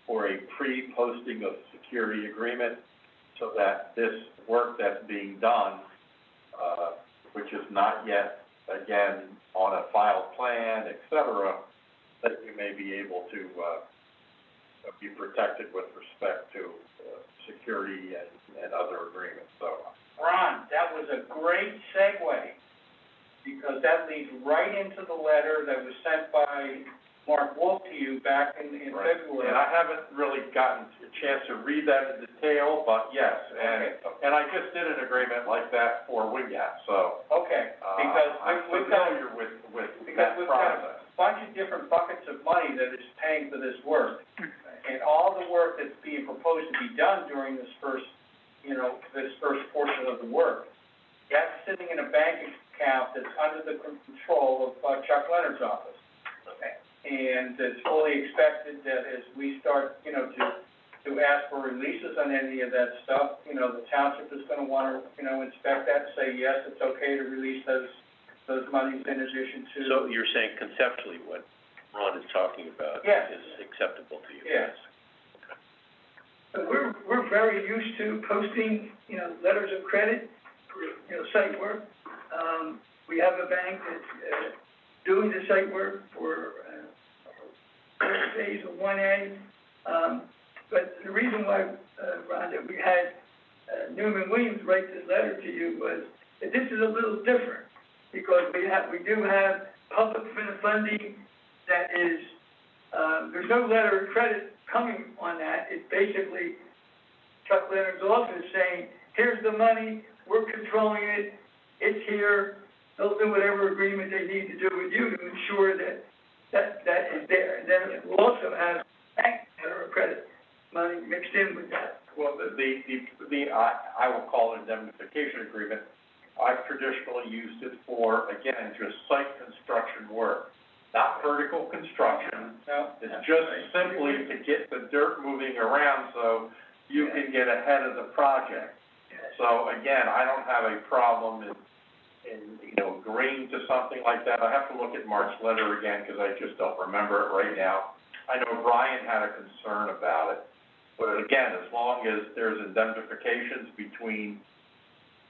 Speaker 4: or a pre-posting of security agreement, so that this work that's being done, which is not yet, again, on a filed plan, et cetera, that you may be able to be protected with respect to security and other agreements. So,
Speaker 5: Ron, that was a great segue, because that leads right into the letter that was sent by Mark Wolf to you back in
Speaker 4: Right.
Speaker 5: February.
Speaker 4: And I haven't really gotten a chance to read that in detail, but yes, and I just did an agreement like that for WINGAP, so,
Speaker 5: Okay, because
Speaker 4: I'm
Speaker 5: we've got,
Speaker 4: familiar with
Speaker 5: because
Speaker 4: that
Speaker 5: we've got
Speaker 4: process.
Speaker 5: a bunch of different buckets of money that is paying for this work. And all the work that's being proposed to be done during this first, this first portion of the work, that's sitting in a bank account that's under the control of Chuck Leonard's office. And it's fully expected that as we start, to ask for releases on any of that stuff, the township is gonna wanna, inspect that and say, yes, it's okay to release those monies in addition to.
Speaker 7: So you're saying conceptually what Ron is talking about
Speaker 5: Yes.
Speaker 7: is acceptable to you?
Speaker 5: Yes.
Speaker 8: But we're very used to posting, letters of credit for, site work. We have a bank that's, doing the site work for, first phase of 1A. But the reason why, Ron, that we had, Newman Williams write this letter to you was that this is a little different, because we do have public funding that is, there's no letter of credit coming on that. It's basically Chuck Leonard's office saying, here's the money, we're controlling it, it's here, they'll do whatever agreement they need to do with you to ensure that is there. And then we'll also have bank letter of credit money mixed in with that.
Speaker 4: Well, I will call it indemnification agreement. I've traditionally used it for, again, just site construction work, not vertical construction.
Speaker 5: No.
Speaker 4: It's just simply to get the dirt moving around so you can get ahead of the project. So again, I don't have a problem in agreeing to something like that. I have to look at Mark's letter again, because I just don't remember it right now. I know Brian had a concern about it, but again, as long as there's indemnifications between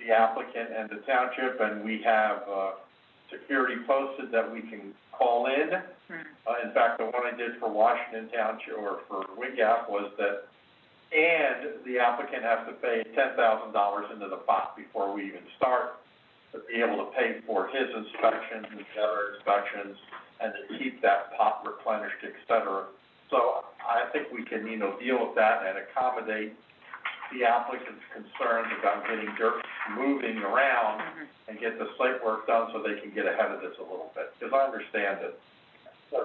Speaker 4: the applicant and the township, and we have, security posted that we can call in. In fact, the one I did for Washington Township, or for WINGAP, was that, and the applicant has to pay $10,000 into the pot before we even start, to be able to pay for his inspections and other inspections, and to keep that pot replenished, et cetera. So I think we can, deal with that and accommodate the applicant's concerns about getting dirt moving around and get the site work done so they can get ahead of this a little bit. Because I understand that,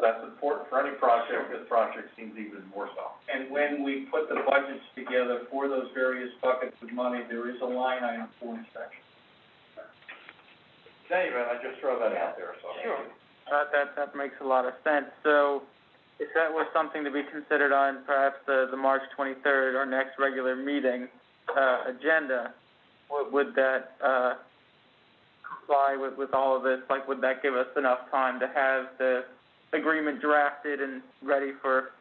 Speaker 4: that's important for any project. This project seems even more so.
Speaker 5: And when we put the budgets together for those various buckets of money, there is a line item for inspection.
Speaker 4: Anyway, I just throw that out there, so.
Speaker 3: Sure. That makes a lot of sense. So if that was something to be considered on perhaps the March 23rd, our next regular meeting, agenda, would that, comply with all of this? Like, would that give us enough time to have the agreement drafted and ready for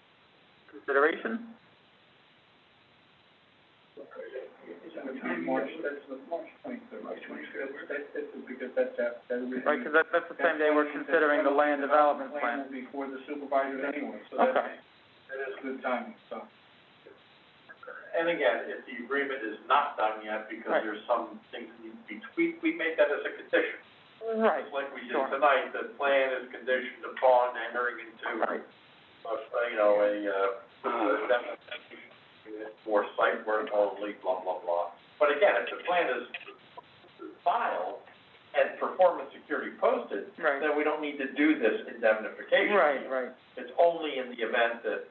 Speaker 3: consideration?
Speaker 5: March 23rd. March 23rd, that's because that's
Speaker 3: Right, because that's the same day we're considering the land development plan.
Speaker 5: Will be for the supervisors anyway, so
Speaker 3: Okay.
Speaker 5: that is good timing, so.
Speaker 4: And again, if the agreement is not done yet, because there's some things that need to be tweaked, we make that as a condition.
Speaker 3: Right.
Speaker 4: Just like we did tonight, the plan is conditioned upon entering into, for site work only, blah, blah, blah. But again, if the plan is filed and performance security posted,
Speaker 3: Right.
Speaker 4: then we don't need to do this indemnification.
Speaker 3: Right.
Speaker 4: It's only in the event that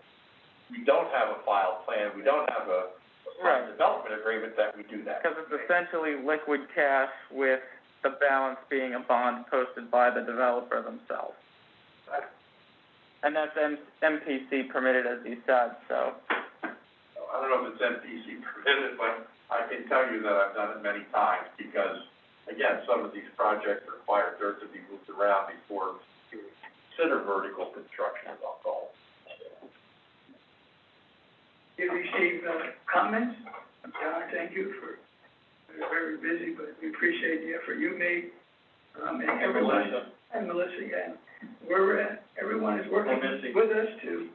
Speaker 4: we don't have a filed plan, we don't have a
Speaker 3: Right.
Speaker 4: development agreement, that we do that.
Speaker 3: Because it's essentially liquid cash with the balance being a bond posted by the developer themselves. And that's MPC permitted, as you said, so.
Speaker 4: I don't know if it's MPC permitted, but I can tell you that I've done it many times, because, again, some of these projects require dirt to be moved around before you consider vertical construction, as I'll call it.
Speaker 8: You received, comments? John, thank you for, you're very busy, but we appreciate the effort you made. And everyone, and Melissa, yeah. Everyone is working with us to,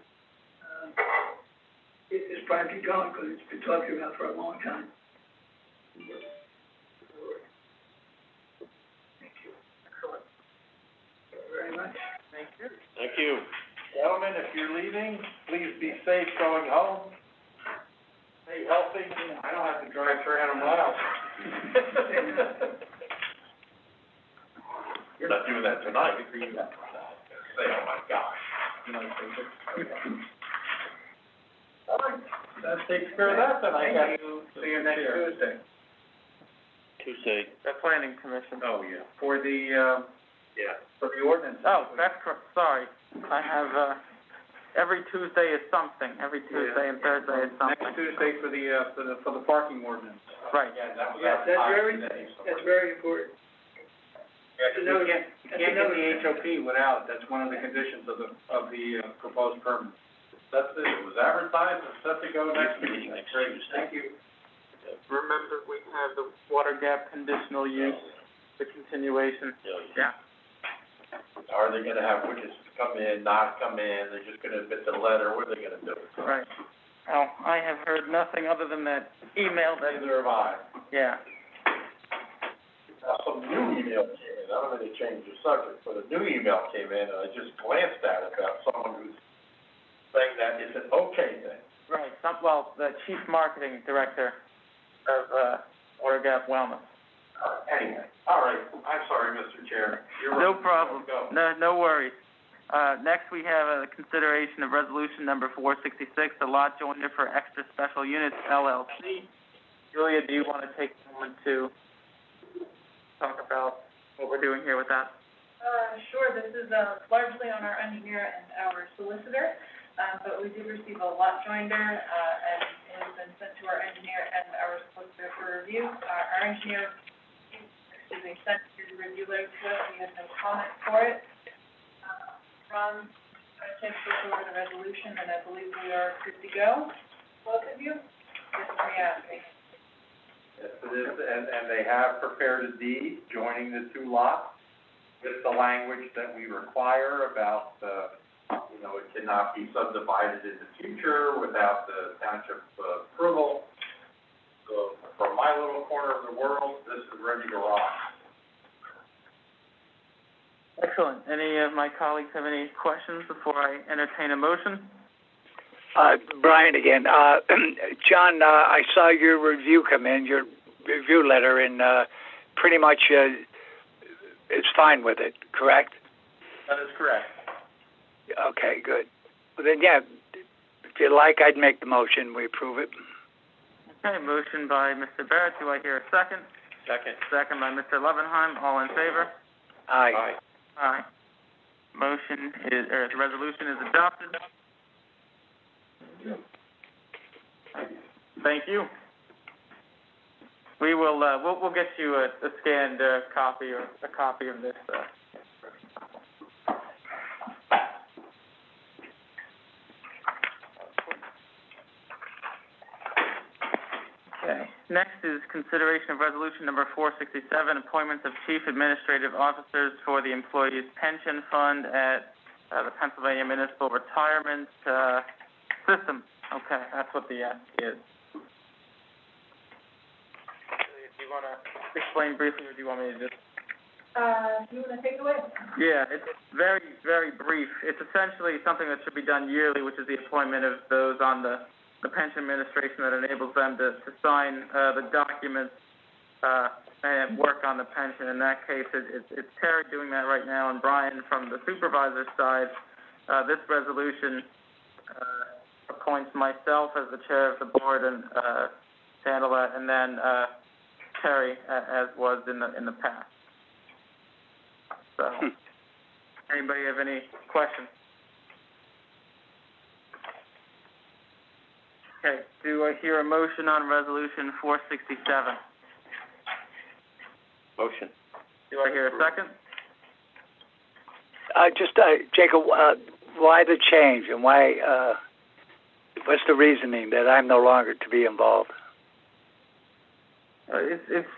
Speaker 8: get this project going, because it's been talked about for a long time. Thank you. Excellent. Thank you very much.
Speaker 3: Thank you.
Speaker 7: Thank you.
Speaker 6: Gentlemen, if you're leaving, please be safe going home. Stay healthy. I don't have to drive 300 miles.
Speaker 4: You're not doing that tonight. Say, oh my gosh.
Speaker 6: All right, that takes care of that, then I guess.
Speaker 5: See you next Tuesday.
Speaker 7: Tuesday.
Speaker 3: The planning commission.
Speaker 5: Oh, yeah. For the, for the ordinance.
Speaker 3: Oh, that's correct, sorry. I have, every Tuesday is something, every Tuesday and Thursday is something.
Speaker 5: Next Tuesday for the parking ordinance.
Speaker 3: Right.
Speaker 4: Yeah, that was
Speaker 8: Yeah, that's very important.
Speaker 5: You can't get the HOP without, that's one of the conditions of the proposed permit.
Speaker 6: That's it. It was advertised and set to go next meeting.
Speaker 7: Next Tuesday.
Speaker 5: Thank you.
Speaker 3: Remember, we have the water gap conditional use, the continuation. Yeah.
Speaker 4: Are they gonna have witnesses come in, not come in, they're just gonna admit the letter, what are they gonna do?
Speaker 3: Right. Well, I have heard nothing other than that email that,
Speaker 4: Neither have I.
Speaker 3: yeah.
Speaker 4: Now, some new email came in, I don't know if they changed the subject, but a new email came in, and I just glanced at it about someone who's saying that it's an okay thing.
Speaker 3: Right, well, the chief marketing director of, Water Gap Wellness.
Speaker 4: Anyway, all right, I'm sorry, Mr. Chair. You're
Speaker 3: No
Speaker 4: right.
Speaker 3: problem.
Speaker 4: Go.
Speaker 3: No worries. Next we have a consideration of resolution number 466, the lot joiner for Extra Special Units LLC. Julia, do you want to take a moment to talk about what we're doing here with that?
Speaker 2: Sure, this is, largely on our engineer and our solicitor, but we did receive a lot joinder, and it has been sent to our engineer and our solicitor for review. Our engineer, sent his review letter to us, we had no comment for it. Ron, I take this over the resolution, and I believe we are good to go, both of you, just re-asking.
Speaker 6: Yes, it is, and they have prepared a deed joining the two lots with the language that we require about, it cannot be subdivided in the future without the township approval. So from my little corner of the world, this is ready to rock.
Speaker 3: Excellent. Any of my colleagues have any questions before I entertain a motion?
Speaker 1: Brian again. John, I saw your review come in, your review letter, and pretty much is fine with it, correct?
Speaker 6: That is correct.
Speaker 1: Okay, good. Well, then, yeah, if you like, I'd make the motion. We approve it.
Speaker 3: Okay, motion by Mr. Barrett. Do I hear a second?
Speaker 7: Second.
Speaker 3: Second by Mr. Levenheim. All in favor?
Speaker 1: Aye.
Speaker 3: Aye. Motion is, or the resolution is adopted. Thank you. We will, we'll get you a scanned copy or a copy of this. Okay. Next is consideration of resolution number 467, appointments of chief administrative officers for the employees' pension fund at the Pennsylvania Municipal Retirement System. Okay, that's what the is. Do you want to explain briefly, or do you want me to just?
Speaker 2: Do you want to take it away?
Speaker 3: Yeah, it's very, very brief. It's essentially something that should be done yearly, which is the appointment of those on the pension administration that enables them to sign the documents and work on the pension. In that case, it's Terry doing that right now, and Brian from the supervisor side. This resolution appoints myself as the chair of the board and to handle that, and then Terry as was in the past. So, anybody have any questions? Okay, do I hear a motion on resolution 467?
Speaker 7: Motion.
Speaker 3: Do I hear a second?
Speaker 1: Jacob, why the change, and why, what's the reasoning that I'm no longer to be involved?
Speaker 3: It's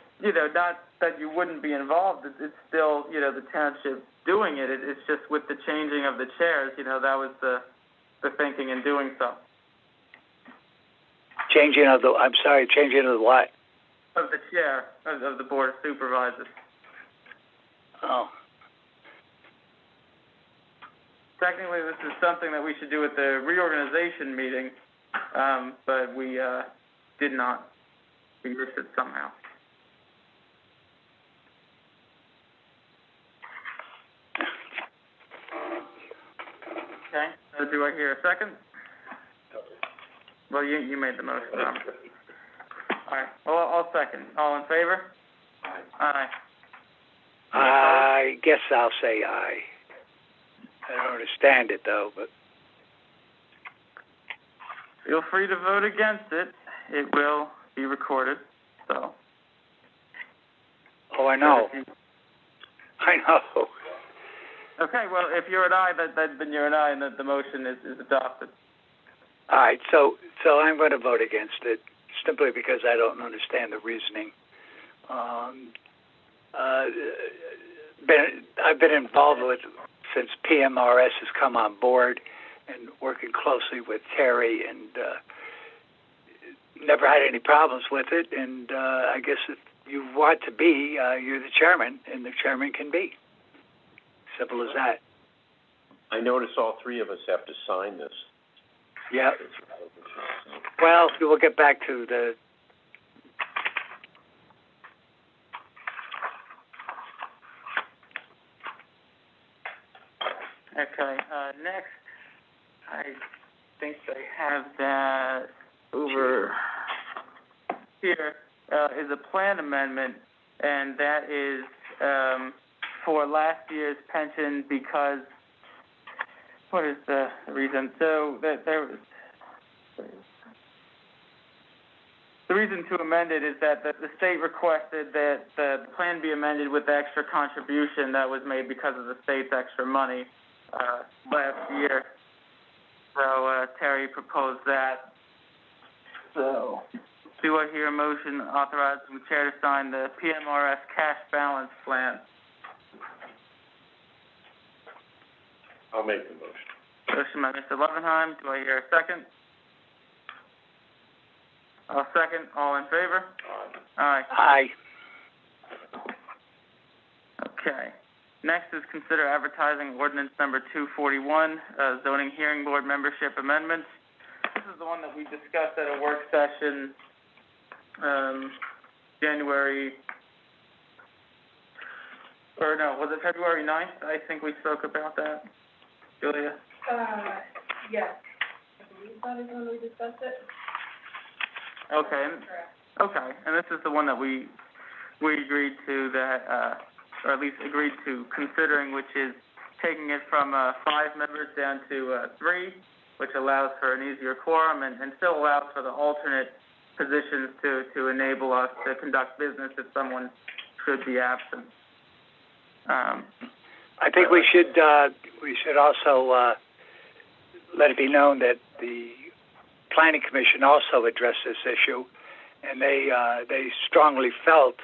Speaker 3: not that you wouldn't be involved. It's still, the township doing it. It's just with the changing of the chairs, that was the thinking in doing so.
Speaker 1: Changing of the what?
Speaker 3: Of the chair of the Board of Supervisors.
Speaker 1: Oh.
Speaker 3: technically this is something that we should do at the reorganization meeting, but we, did not. We missed it somehow. Okay, do I hear a second? Well, you made the motion, Robert. All right, well, I'll second. All in favor? Aye.
Speaker 1: I guess I'll say aye. I don't understand it though, but.
Speaker 3: Feel free to vote against it. It will be recorded, so.
Speaker 1: Oh, I know. I know.
Speaker 3: Okay, well, if you're an aye, then you're an aye, and the motion is adopted.
Speaker 1: All right, so I'm going to vote against it simply because I don't understand the reasoning. I've been involved with since PMRS has come on board, and working closely with Terry, and never had any problems with it. And I guess if you want to be, you're the chairman, and the chairman can be. Simple as that.
Speaker 7: I notice all three of us have to sign this.
Speaker 1: Yeah. Well, we'll get back to the.
Speaker 3: Okay, next, I think I have that over here, is a plan amendment, and that is, for last year's pension because, what is the reason? So, the reason to amend it is that the state requested that the plan be amended with the extra contribution that was made because of the state's extra money last year. So Terry proposed that. So do I hear a motion authorizing the chair to sign the PMRS cash balance plan?
Speaker 7: I'll make the motion.
Speaker 3: Motion by Mr. Levenheim. Do I hear a second? I'll second. All in favor? Aye.
Speaker 1: Aye.
Speaker 3: Okay. Next is consider advertising ordinance number 241, zoning hearing board membership amendments. This is the one that we discussed at a work session, February 9th? I think we spoke about that. Julia?
Speaker 2: Yes. I believe that is when we discussed it.
Speaker 3: Okay.
Speaker 2: Correct.
Speaker 3: Okay, and this is the one that we agreed to that, or at least agreed to considering, which is taking it from 5 members down to 3, which allows for an easier quorum and still allows for the alternate positions to enable us to conduct business if someone should be absent.
Speaker 1: I think we should also let it be known that the Planning Commission also addressed this issue, and they strongly felt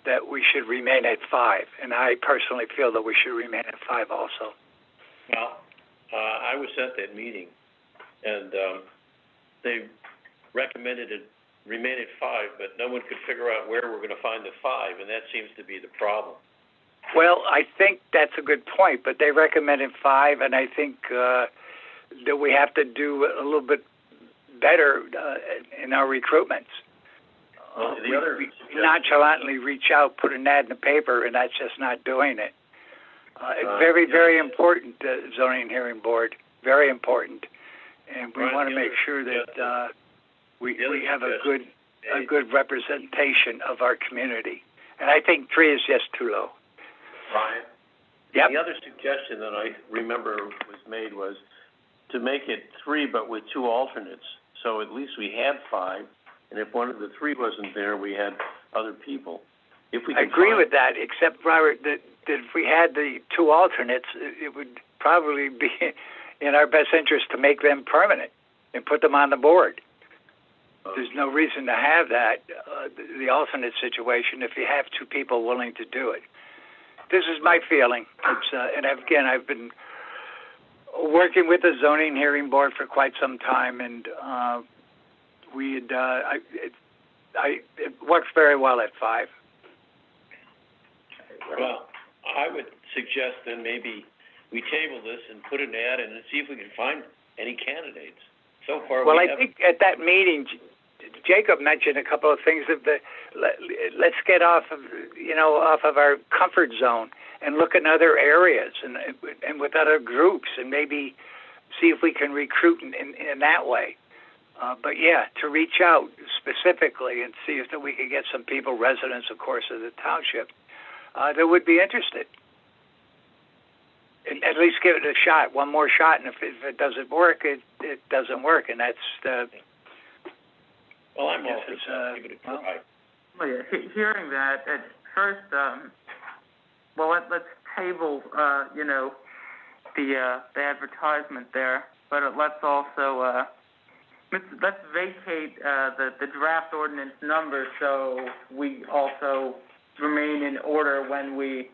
Speaker 1: that we should remain at 5, and I personally feel that we should remain at 5 also.
Speaker 7: Well, I was at that meeting, and they recommended it remain at 5, but no one could figure out where we're going to find the 5, and that seems to be the problem.
Speaker 1: Well, I think that's a good point, but they recommended 5, and I think that we have to do a little bit better in our recruitments.
Speaker 7: Well,
Speaker 1: we nonchalantly reach out, put an ad in the paper, and that's just not doing it. It's very, very important, zoning hearing board, very important, and we want to make sure that we have a good representation of our community. And I think 3 is just too low.
Speaker 7: Brian?
Speaker 1: Yep.
Speaker 7: The other suggestion that I remember was made was to make it 3 but with 2 alternates, so at least we had 5. And if one of the 3 wasn't there, we had other people. If we
Speaker 1: I agree with that, except, Robert, that if we had the 2 alternates, it would probably be in our best interest to make them permanent and put them on the board. There's no reason to have that, the alternate situation, if you have 2 people willing to do it. This is my feeling. And again, I've been working with the zoning hearing board for quite some time, and it works very well at 5.
Speaker 7: Well, I would suggest then maybe we table this and put an ad in and see if we can find any candidates. So far,
Speaker 1: Well,
Speaker 7: we
Speaker 1: I
Speaker 7: haven't.
Speaker 1: think at that meeting, Jacob mentioned a couple of things of let's get off of our comfort zone and look in other areas and with other groups and maybe see if we can recruit in that way. But yeah, to reach out specifically and see if we could get some people, residents, of course, of the township, that would be interested. And at least give it a shot, one more shot, and if it doesn't work, it doesn't work, and that's the.
Speaker 7: Well, I'm all for that. Give it a try.
Speaker 3: Well, yeah, hearing that, at first, let's table, the advertisement there, but let's also, let's vacate, the draft ordinance number so we also remain in order when we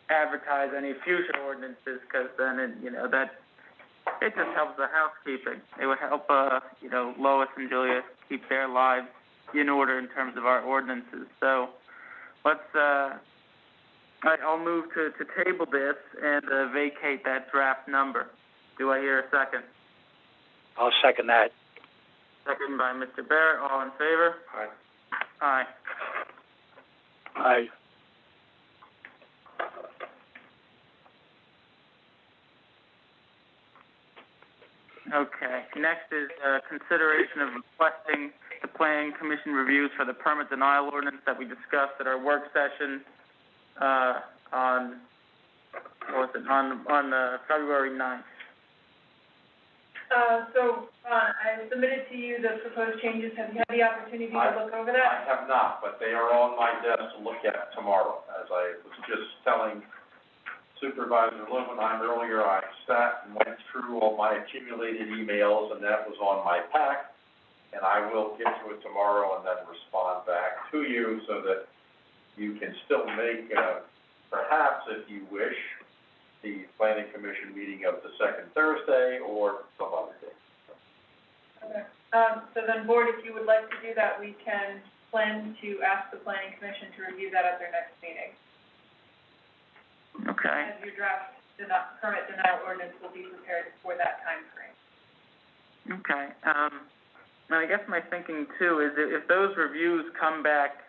Speaker 3: advertise any future ordinances, because then, it just helps the housekeeping. It would help, Lois and Julia keep their lives in order in terms of our ordinances. So let's, I'll move to table this and vacate that draft number. Do I hear a second?
Speaker 1: I'll second that.
Speaker 3: Second by Mr. Barrett. All in favor?
Speaker 4: Aye.
Speaker 3: Aye.
Speaker 1: Aye.
Speaker 3: Okay. Next is consideration of requesting the Planning Commission reviews for the permit denial ordinance that we discussed at our work session on February 9th.
Speaker 2: I submitted to you the proposed changes. Have you had the opportunity to look over that?
Speaker 4: I have not, but they are on my desk to look at tomorrow. As I was just telling Supervisor Lumenheim earlier, I sat and went through all my accumulated emails, and that was on my pack, and I will get to it tomorrow and then respond back to you so that you can still make, perhaps if you wish, the Planning Commission meeting of the second Thursday or some other day.
Speaker 2: Okay. So then, Board, if you would like to do that, we can plan to ask the Planning Commission to review that at their next meeting.
Speaker 3: Okay.
Speaker 2: As your draft permit denial ordinance will be prepared for that time frame.
Speaker 3: Okay. And I guess my thinking too is if those reviews come back,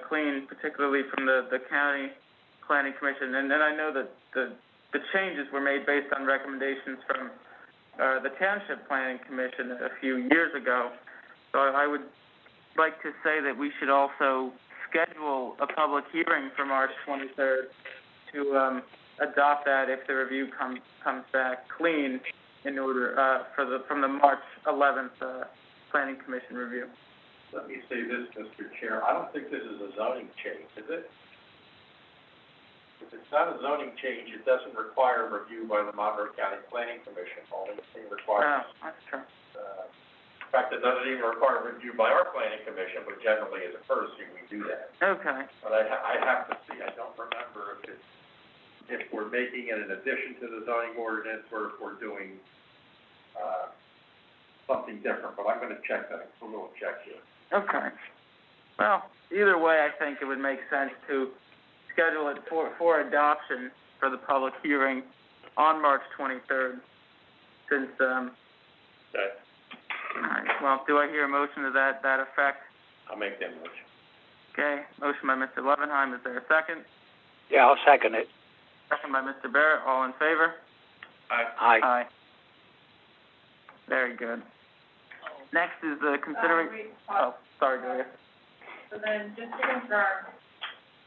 Speaker 3: clean, particularly from the county Planning Commission, and then I know that the changes were made based on recommendations from the Township Planning Commission a few years ago. So I would like to say that we should also schedule a public hearing for March 23rd to adopt that if the review comes back clean in order from the March 11th Planning Commission review.
Speaker 4: Let me say this, Mr. Chair. I don't think this is a zoning change, is it? If it's not a zoning change, it doesn't require review by the Monroe County Planning Commission. Only thing requires.
Speaker 3: Oh, that's true.
Speaker 4: In fact, it doesn't even require review by our Planning Commission, but generally as a courtesy, we do that.
Speaker 3: Okay.
Speaker 4: But I have to see, I don't remember if we're making it in addition to the zoning ordinance or if we're doing, something different, but I'm gonna check that, a little check here.
Speaker 3: Okay. Well, either way, I think it would make sense to schedule it for adoption for the public hearing on March 23rd, since,
Speaker 7: Okay.
Speaker 3: all right, well, do I hear a motion to that effect?
Speaker 7: I'll make that motion.
Speaker 3: Okay, motion by Mr. Levenheim, is there a second?
Speaker 1: Yeah, I'll second it.
Speaker 3: Second by Mr. Barrett, all in favor?
Speaker 7: Aye.
Speaker 1: Aye.
Speaker 3: Aye. Very good. Next is considering, sorry, Julia.
Speaker 2: So then, just to confirm,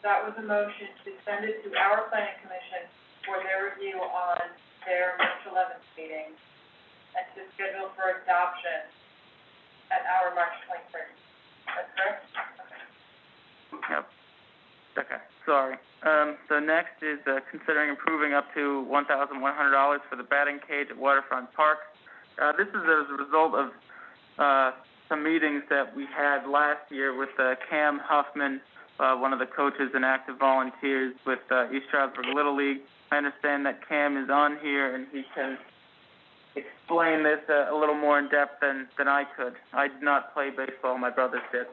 Speaker 2: that was a motion to send it to our Planning Commission for their review on their March 11th meeting, and to schedule for adoption at our March 23rd. That's correct? Okay.
Speaker 3: Yep. Okay, sorry. So next is considering approving up to $1,100 for the batting cage at Waterfront Park. This is as a result of some meetings that we had last year with Cam Huffman, one of the coaches and active volunteers with East Stroudsburg Little League. I understand that Cam is on here and he can explain this a little more in depth than I could. I did not play baseball, my brothers did.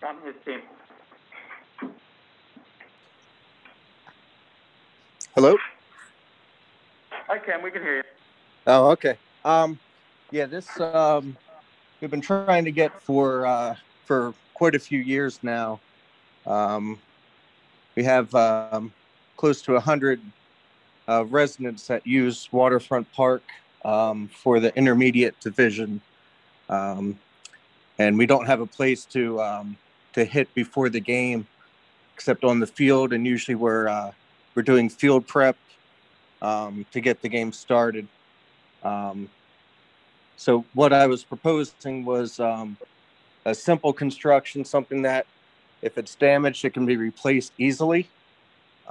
Speaker 3: On his team.
Speaker 9: Hello?
Speaker 3: Hi, Ken, we can hear you.
Speaker 9: Oh, okay. Yeah, this we've been trying to get for quite a few years now. We have close to 100 residents that use Waterfront Park for the intermediate division, and we don't have a place to hit before the game, except on the field. And usually we're doing field prep to get the game started. So what I was proposing was a simple construction, something that if it's damaged, it can be replaced easily.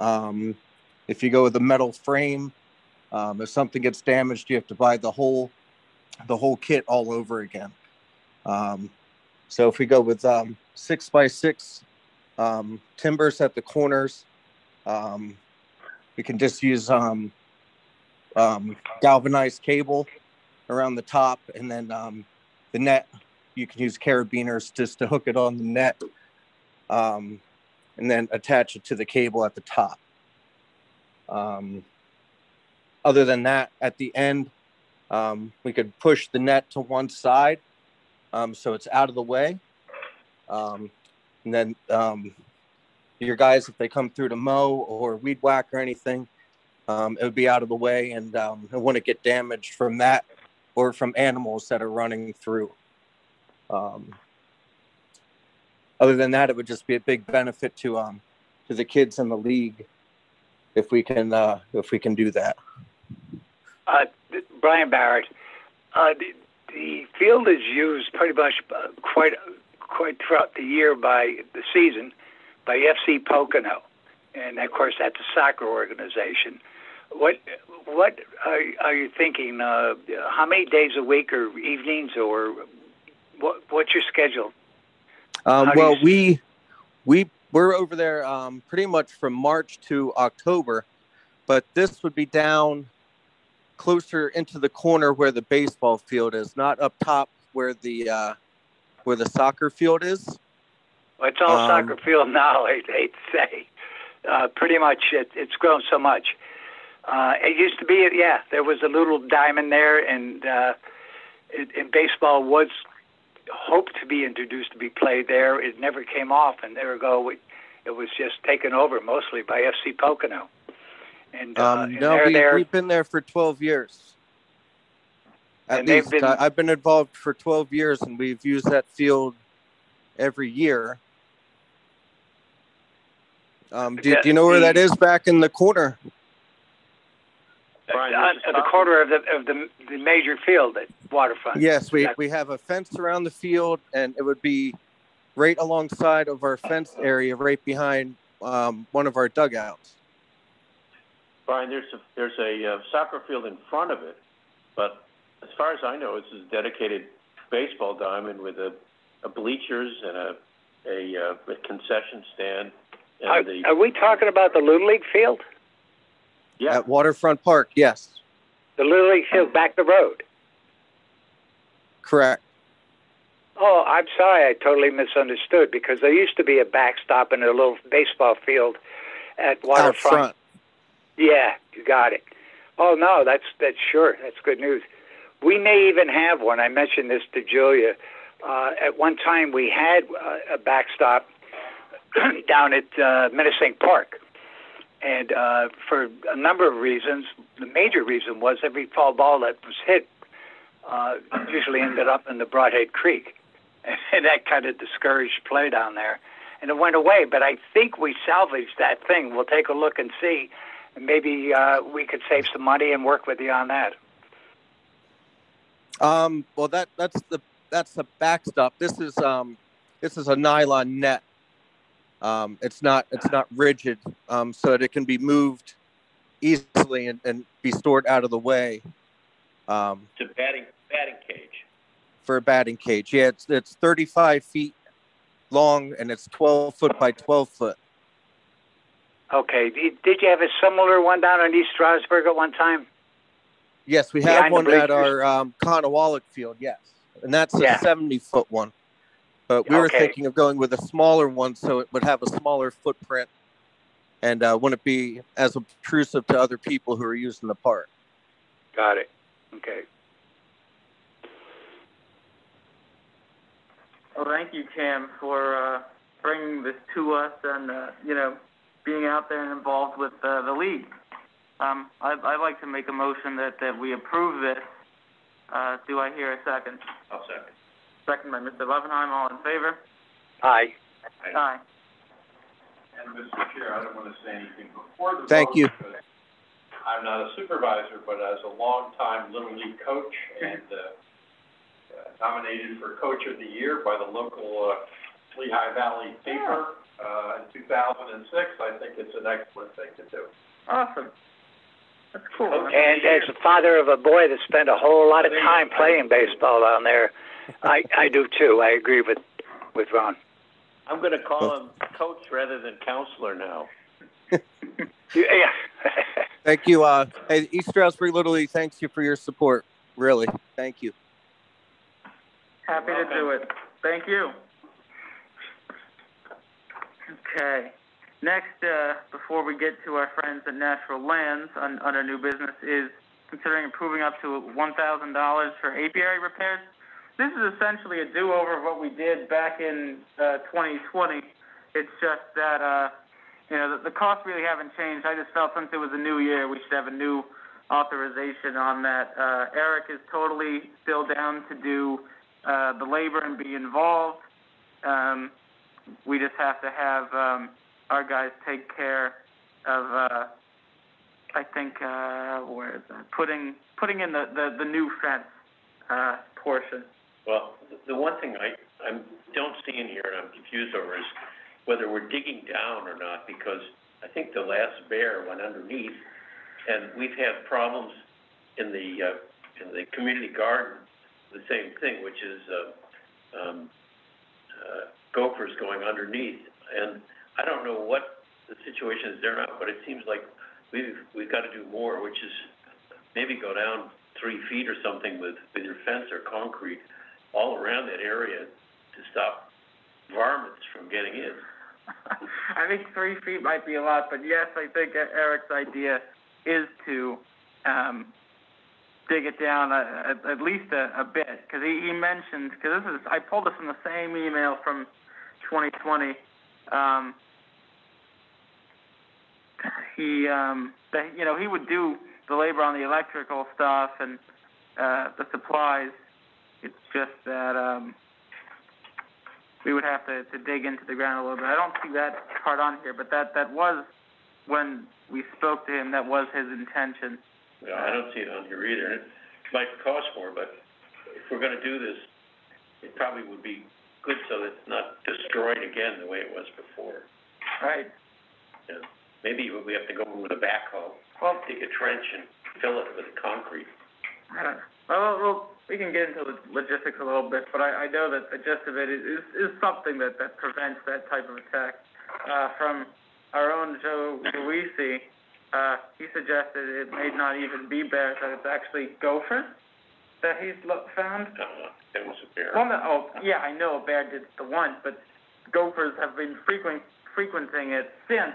Speaker 9: If you go with a metal frame, if something gets damaged, you have to buy the whole kit all over again. So if we go with 6x6 timbers at the corners, we can just use galvanized cable around the top, and then the net, you can use carabiners just to hook it on the net, and then attach it to the cable at the top. Other than that, at the end, we could push the net to one side, so it's out of the way. And then your guys, if they come through to mow or weed whack or anything, it would be out of the way, and it wouldn't get damaged from that or from animals that are running through. Other than that, it would just be a big benefit to the kids in the league if we can do that.
Speaker 1: Brian Barrett, the field is used pretty much quite throughout the year by the season by FC Pocono, and of course that's a soccer organization. What are you thinking? How many days a week or evenings, or what's your schedule?
Speaker 9: Well, we're over there pretty much from March to October, but this would be down closer into the corner where the baseball field is, not up top where the soccer field is.
Speaker 1: Well, it's all soccer field now, I hate to say. Pretty much, it's grown so much. It used to be, there was a little diamond there, and baseball was hoped to be introduced to be played there. It never came off, and there ago it was just taken over mostly by FC Pocono. And
Speaker 9: we've been there for 12 years. At least I've been involved for 12 years, and we've used that field every year. Do you know where that is back in the corner?
Speaker 1: The corner of the major field at Waterfront.
Speaker 9: Yes, we have a fence around the field, and it would be right alongside of our fenced area, right behind one of our dugouts.
Speaker 7: Brian, there's a soccer field in front of it, but as far as I know, it's a dedicated baseball diamond with a bleachers and a concession stand. And
Speaker 1: are we talking about the Little League field?
Speaker 9: Yeah. At Waterfront Park, yes.
Speaker 1: The Little League field back the road?
Speaker 9: Correct.
Speaker 1: Oh, I'm sorry, I totally misunderstood, because there used to be a backstop in a little baseball field at Waterfront.
Speaker 9: Out front.
Speaker 1: Yeah, you got it. Oh, no, that's sure. That's good news. We may even have one. I mentioned this to Julia. At one time, we had a backstop down at Menacing Park. And for a number of reasons, the major reason was every foul ball that was hit usually ended up in the Broadhead Creek. And that kind of discouraged play down there. And it went away, but I think we salvaged that thing. We'll take a look and see. And maybe we could save some money and work with you on that.
Speaker 9: Well, that's the backstop. This is a nylon net. It's not rigid, so that it can be moved easily and be stored out of the way.
Speaker 7: It's a batting cage.
Speaker 9: For a batting cage, yeah, it's 35 feet long, and it's 12 foot by 12 foot.
Speaker 1: Okay. Did you have a similar one down on East Strasburg at one time?
Speaker 9: Yes, we have one at our Conowallick field, yes. And that's a 70-foot one. But we were thinking of going with a smaller one so it would have a smaller footprint and wouldn't be as obtrusive to other people who are using the park.
Speaker 1: Got it. Okay.
Speaker 3: Well, thank you, Cam, for bringing this to us and, being out there and involved with the league. I'd like to make a motion that we approve this. Do I hear a second?
Speaker 7: I'll second.
Speaker 3: Second by Mr. Levenheim. All in favor?
Speaker 1: Aye.
Speaker 3: Aye.
Speaker 4: And Mr. Chair, I don't want to say anything before the vote.
Speaker 9: Thank you.
Speaker 4: Because I'm not a supervisor, but as a longtime Little League coach and nominated for Coach of the Year by the local Lehigh Valley paper in 2006, I think it's an excellent thing to do.
Speaker 3: Awesome. That's cool.
Speaker 1: And as a father of a boy that spent a whole lot of time playing baseball down there, I do too. I agree with Ron.
Speaker 7: I'm going to call him coach rather than counselor now.
Speaker 1: Yeah.
Speaker 9: Thank you. Hey, East Stroudsburg Little League, thanks you for your support. Really. Thank you.
Speaker 3: Happy to do it. Thank you. Okay. Next, before we get to our friends at Natural Lands under new business, is considering approving up to $1,000 for apiary repairs. This is essentially a do-over of what we did back in 2020. It's just that, the costs really haven't changed. I just felt since it was a new year, we should have a new authorization on that. Eric is totally still down to do the labor and be involved. We just have to have our guys take care of, I think, where is that? Putting in the new fence portion.
Speaker 7: Well, the one thing I don't see in here and I'm confused over is whether we're digging down or not, because I think the last bear went underneath, and we've had problems in the community garden, the same thing, which is gophers going underneath. And I don't know what the situation is there now, but it seems like we've got to do more, which is maybe go down 3 feet or something with your fence or concrete all around that area to stop varmints from getting in.
Speaker 3: I think 3 feet might be a lot, but yes, I think Eric's idea is to dig it down at least a bit, because he mentioned, because I pulled this from the same email from 2020. He would do the labor on the electrical stuff and the supplies. It's just that we would have to dig into the ground a little bit. I don't see that part on here, but that was, when we spoke to him, that was his intention.
Speaker 7: Yeah, I don't see it on here either. It might cost more, but if we're going to do this, it probably would be good so that it's not destroyed again the way it was before.
Speaker 3: Right.
Speaker 7: Yeah. Maybe we have to go with a backhoe, dig a trench and fill it with concrete.
Speaker 3: I don't know. Well, we can get into the logistics a little bit, but I know that the gist of it is something that prevents that type of attack. From our own Joe Luisi, he suggested it may not even be bears, that it's actually gophers that he's found.
Speaker 7: It was a bear.
Speaker 3: Well, no, yeah, I know a bear did the once, but gophers have been frequenting it since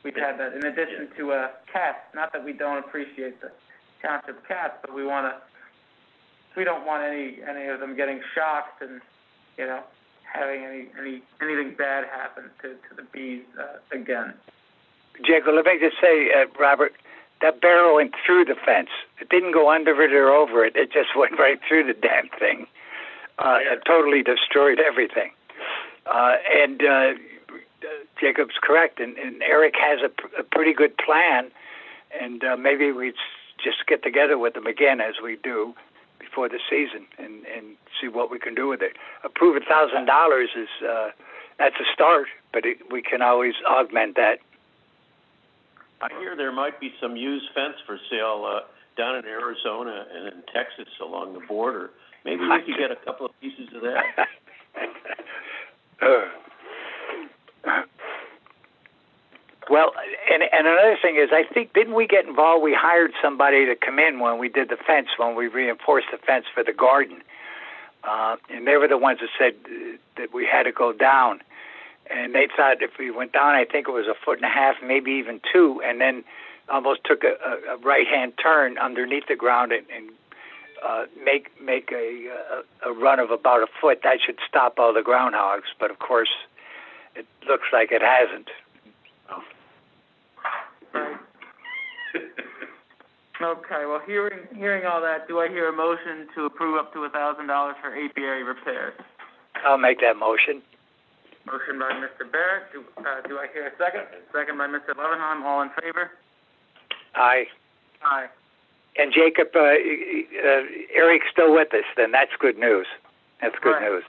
Speaker 3: we've had that, in addition to cats. Not that we don't appreciate the township cats, but we don't want any of them getting shocked and, having anything bad happen to the bees again.
Speaker 1: Jacob, let me just say, Robert, that barrel went through the fence. It didn't go under it or over it. It just went right through the damn thing. It totally destroyed everything. And Jacob's correct, and Eric has a pretty good plan, and maybe we just get together with him again as we do before the season and see what we can do with it. Approve $1,000 is that's a start, but we can always augment that.
Speaker 7: I hear there might be some used fence for sale down in Arizona and in Texas along the border. Maybe we could get a couple of pieces of that.
Speaker 1: Well, and another thing is, I think, didn't we get involved? We hired somebody to come in when we did the fence, when we reinforced the fence for the garden. And they were the ones that said that we had to go down. and they thought if we went down, I think it was 1.5 feet, maybe even 2, and then almost took a right-hand turn underneath the ground and make a run of about 1 foot. That should stop all the groundhogs, but of course, it looks like it hasn't.
Speaker 3: Right. Okay, well, hearing all that, do I hear a motion to approve up to $1,000 for apiary repairs?
Speaker 1: I'll make that motion.
Speaker 3: Motion by Mr. Barrett. Do I hear a second? Second by Mr. Levenheim. All in favor?
Speaker 1: Aye.
Speaker 3: Aye.
Speaker 1: And Jacob, Eric's still with us, then that's good news. That's good news.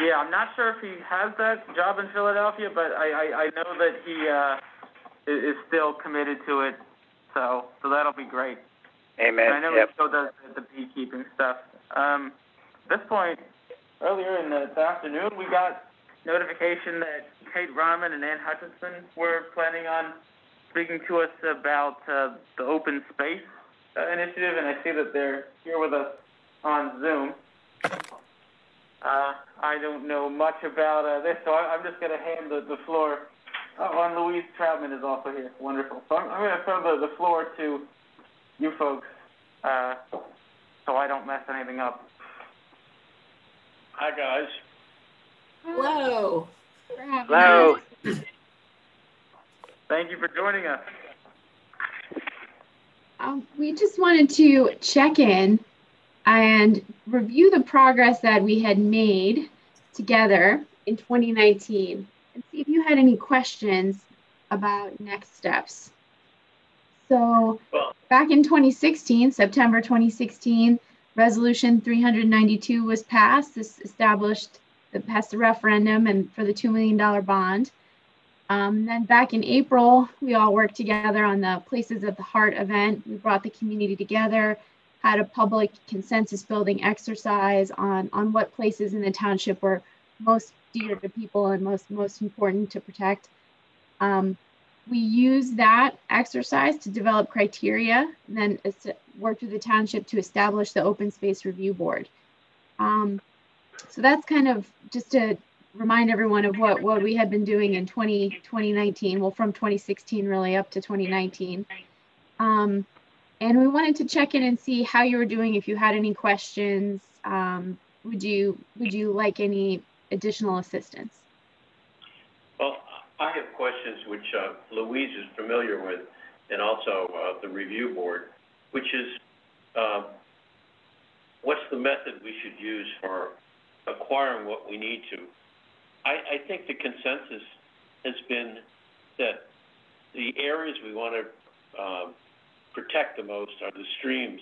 Speaker 3: Yeah, I'm not sure if he has that job in Philadelphia, but I know that he is still committed to it, so that'll be great.
Speaker 1: Amen.
Speaker 3: And I know he still does the beekeeping stuff. At this point, earlier in the afternoon, we got notification that Kate Rahman and Ann Hutchinson were planning on speaking to us about the open space initiative, and I see that they're here with us on Zoom. I don't know much about this, so I'm just going to hand the floor. And Louise Troutman is also here. Wonderful. So I'm going to throw the floor to you folks so I don't mess anything up.
Speaker 7: Hi, guys.
Speaker 10: Hello.
Speaker 1: Hello.
Speaker 3: Thank you for joining us.
Speaker 10: We just wanted to check in and review the progress that we had made together in 2019 and see if you had any questions about next steps. So back in 2016, September 2016, Resolution 392 was passed. This passed the referendum and for the $2 million bond. Then back in April, we all worked together on the Places at the Heart event. We brought the community together, had a public consensus building exercise on what places in the township were most dear to people and most important to protect. We used that exercise to develop criteria and then worked with the township to establish the Open Space Review Board. So that's kind of just to remind everyone of what we had been doing in 2019, well, from 2016 really up to 2019. And we wanted to check in and see how you were doing, if you had any questions. Would you like any additional assistance?
Speaker 7: Well, I have questions which Louise is familiar with, and also the review board, which is what's the method we should use for acquiring what we need to? I think the consensus has been that the areas we want to protect the most are the streams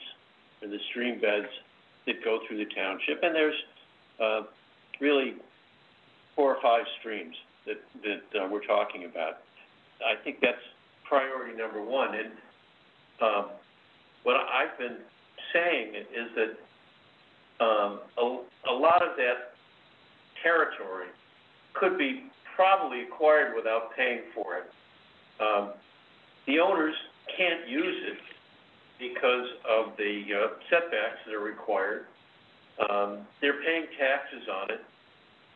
Speaker 7: and the stream beds that go through the township, and there's really 4 or 5 streams that we're talking about. I think that's priority number 1. And what I've been saying is that a lot of that territory could be probably acquired without paying for it. The owners can't use it because of the setbacks that are required. They're paying taxes on it.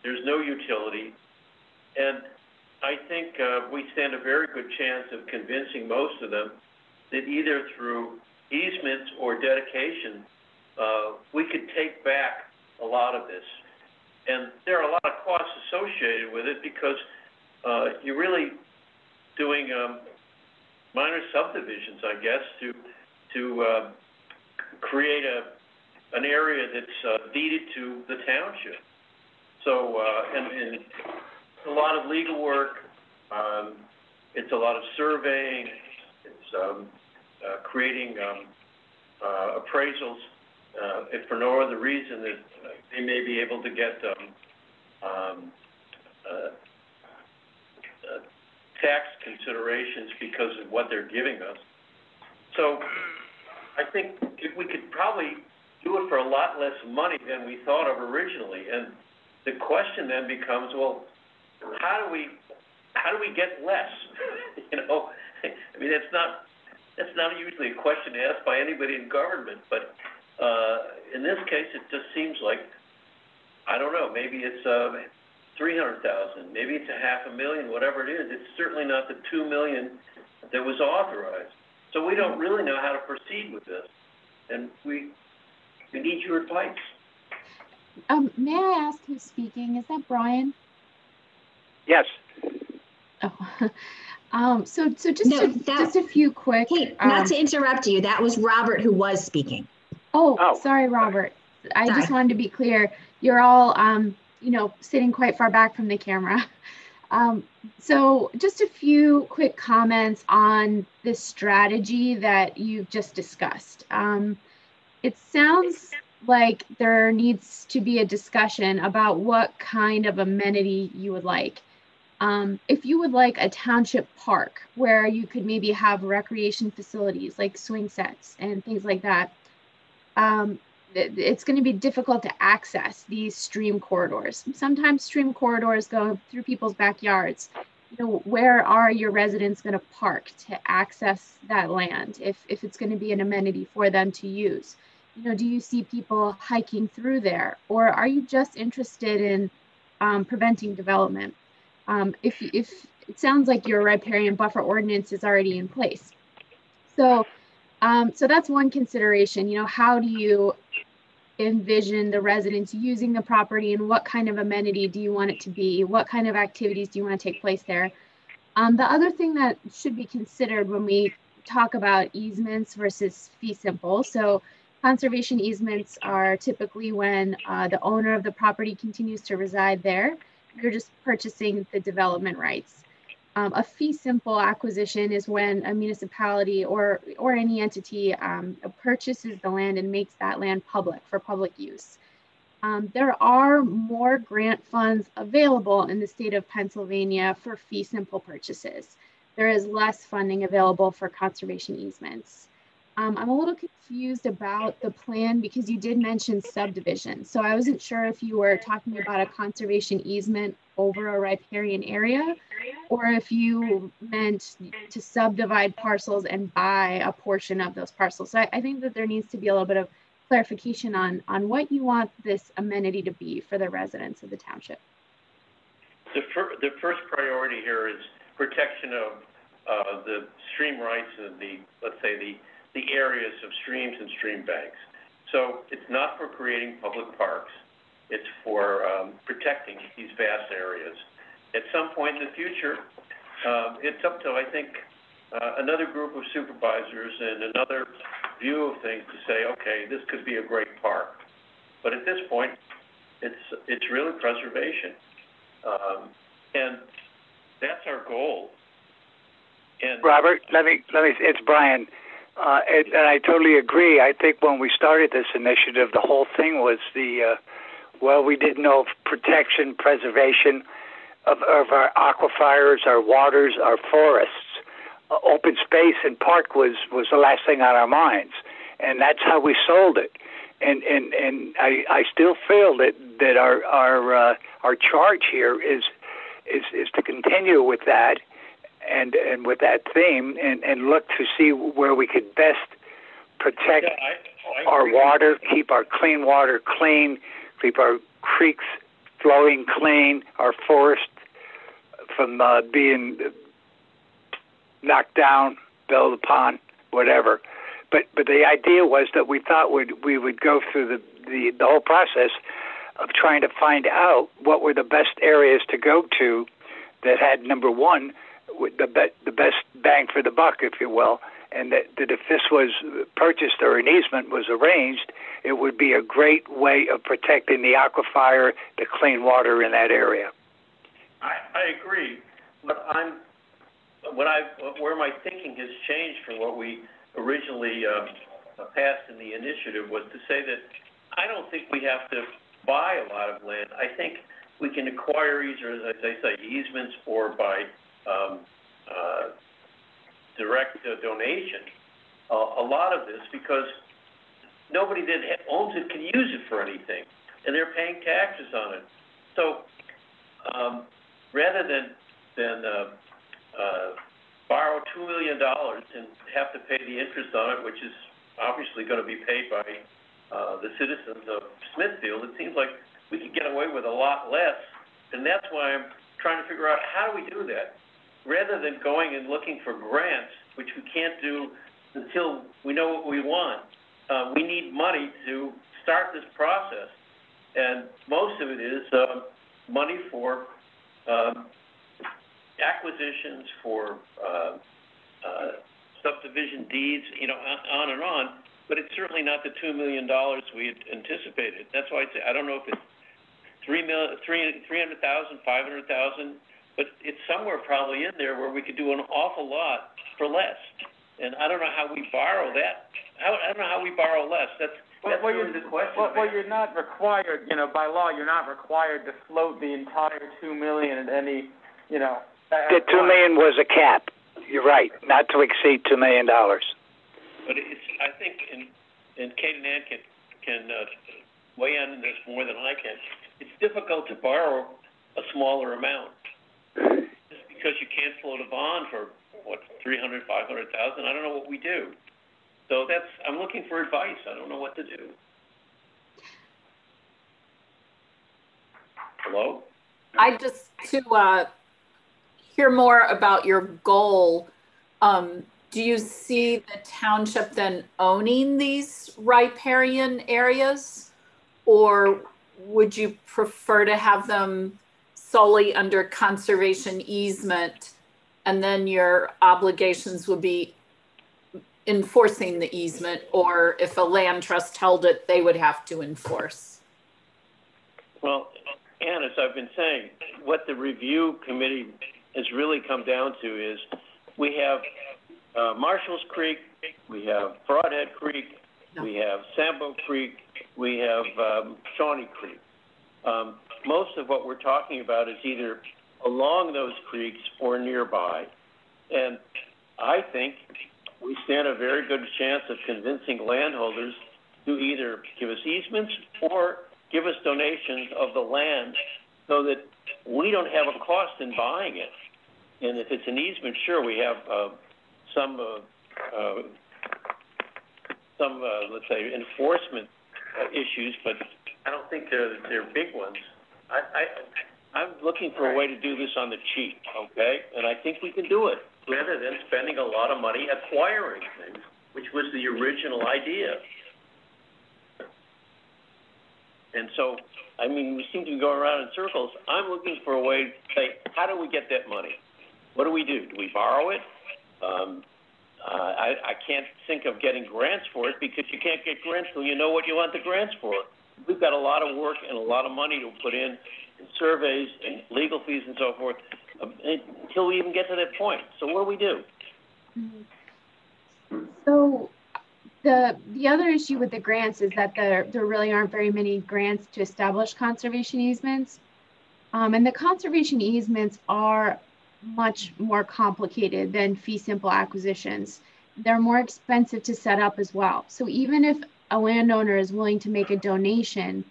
Speaker 7: There's no utility. And I think we stand a very good chance of convincing most of them that either through easements or dedication, we could take back a lot of this. And there are a lot of costs associated with it because you're really doing minor subdivisions, I guess, to create an area that's deeded to the township. So, and a lot of legal work. It's a lot of surveying. It's creating appraisals. If for no other reason that they may be able to get tax considerations because of what they're giving us. So I think we could probably do it for a lot less money than we thought of originally. And the question then becomes, well, how do we get less? You know, I mean, that's not usually a question asked by anybody in government, but in this case, it just seems like, I don't know, maybe it's $300,000, maybe it's $500,000, whatever it is. It's certainly not the $2 million that was authorized. So we don't really know how to proceed with this, and we need your advice.
Speaker 10: May I ask who's speaking? Is that Brian?
Speaker 1: Yes.
Speaker 10: Oh, so just a few quick.
Speaker 11: Hey, not to interrupt you, that was Robert who was speaking.
Speaker 10: Oh, sorry, Robert. I just wanted to be clear. You're all, sitting quite far back from the camera. So just a few quick comments on this strategy that you've just discussed. It sounds like there needs to be a discussion about what kind of amenity you would like. If you would like a township park where you could maybe have recreation facilities like swing sets and things like that, it's going to be difficult to access these stream corridors. Sometimes stream corridors go through people's backyards. Where are your residents going to park to access that land if it's going to be an amenity for them to use? Do you see people hiking through there, or are you just interested in preventing development? If it sounds like your riparian buffer ordinance is already in place. So that's one consideration. How do you envision the residents using the property, and what kind of amenity do you want it to be? What kind of activities do you want to take place there? The other thing that should be considered when we talk about easements versus fee simple. So conservation easements are typically when the owner of the property continues to reside there. You're just purchasing the development rights. A fee simple acquisition is when a municipality or any entity purchases the land and makes that land public for public use. There are more grant funds available in the state of Pennsylvania for fee simple purchases. There is less funding available for conservation easements. I'm a little confused about the plan because you did mention subdivision. So I wasn't sure if you were talking about a conservation easement over a riparian area, or if you meant to subdivide parcels and buy a portion of those parcels. So I think that there needs to be a little bit of clarification on what you want this amenity to be for the residents of the township.
Speaker 7: The first priority here is protection of the stream rights and let's say the areas of streams and stream banks. So it's not for creating public parks. It's for protecting these vast areas. At some point in the future, it's up to, I think, another group of supervisors and another view of things to say, okay, this could be a great park. But at this point, it's really preservation. And that's our goal. And
Speaker 1: Robert, it's Brian. And I totally agree. I think when we started this initiative, the whole thing was we didn't know of protection, preservation of our aquifers, our waters, our forests. Open space and park was the last thing on our minds, and that's how we sold it. And I still feel that our charge here is to continue with that. And with that theme, and look to see where we could best protect our water, keep our clean water clean, keep our creeks flowing clean, our forest from being knocked down, built upon, whatever. But the idea was that we thought we would go through the whole process of trying to find out what were the best areas to go to that had, number one, the best bang for the buck, if you will, and that if this was purchased or an easement was arranged, it would be a great way of protecting the aquifer, the clean water in that area.
Speaker 7: I agree, but where my thinking has changed from what we originally passed in the initiative was to say that I don't think we have to buy a lot of land. I think we can acquire either, as I say, easements or by direct donation, a lot of this, because nobody that owns it can use it for anything, and they're paying taxes on it. So rather than borrow $2 million and have to pay the interest on it, which is obviously going to be paid by the citizens of Smithfield, it seems like we could get away with a lot less And that's why I'm trying to figure out how do we do that? Rather than going and looking for grants, which we can't do until we know what we want. We need money to start this process. And most of it is money for acquisitions, for subdivision deeds, you know, on and on. But it's certainly not the $2 million we had anticipated. That's why I say I don't know if it's 300,000, 500,000, but it's somewhere probably in there where we could do an awful lot for less. And I don't know how we borrow that. I don't know how we borrow less. That's really the question.
Speaker 3: Well, you're not required, you know, by law, you're not required to float the entire $2 million at any, you know.
Speaker 1: The $2 million was a cap. You're right, not to exceed $2 million.
Speaker 7: But it's, I think, and Kate and Ann can weigh in on this more than I can. It's difficult to borrow a smaller amount just because you can't float a bond for what, 300, 500,000. I don't know what we do. So I'm looking for advice. I don't know what to do. Hello?
Speaker 12: I just to hear more about your goal. Do you see the township then owning these riparian areas, or would you prefer to have them solely under conservation easement, and then your obligations would be enforcing the easement, or if a land trust held it, they would have to enforce?
Speaker 7: Well, Ann, as I've been saying, what the review committee has really come down to is we have Marshall's Creek, we have Broadhead Creek, we have Sambo Creek, we have Shawnee Creek. Most of what we're talking about is either along those creeks or nearby. And I think we stand a very good chance of convincing landholders to either give us easements or give us donations of the land so that we don't have a cost in buying it. And if it's an easement, sure, we have some let's say, enforcement issues, but I don't think they're big ones. I'm looking for a way to do this on the cheap, okay? And I think we can do it rather than spending a lot of money acquiring things, which was the original idea. And so, I mean, we seem to be going around in circles. I'm looking for a way to say, how do we get that money? What do? Do we borrow it? I can't think of getting grants for it because you can't get grants until you know what you want the grants for. We've got a lot of work and a lot of money to put in surveys and legal fees and so forth until we even get to that point. So what do we do?
Speaker 10: So the other issue with the grants is that there really aren't very many grants to establish conservation easements. And the conservation easements are much more complicated than fee simple acquisitions. They're more expensive to set up as well. So even if a landowner is willing to make a donation,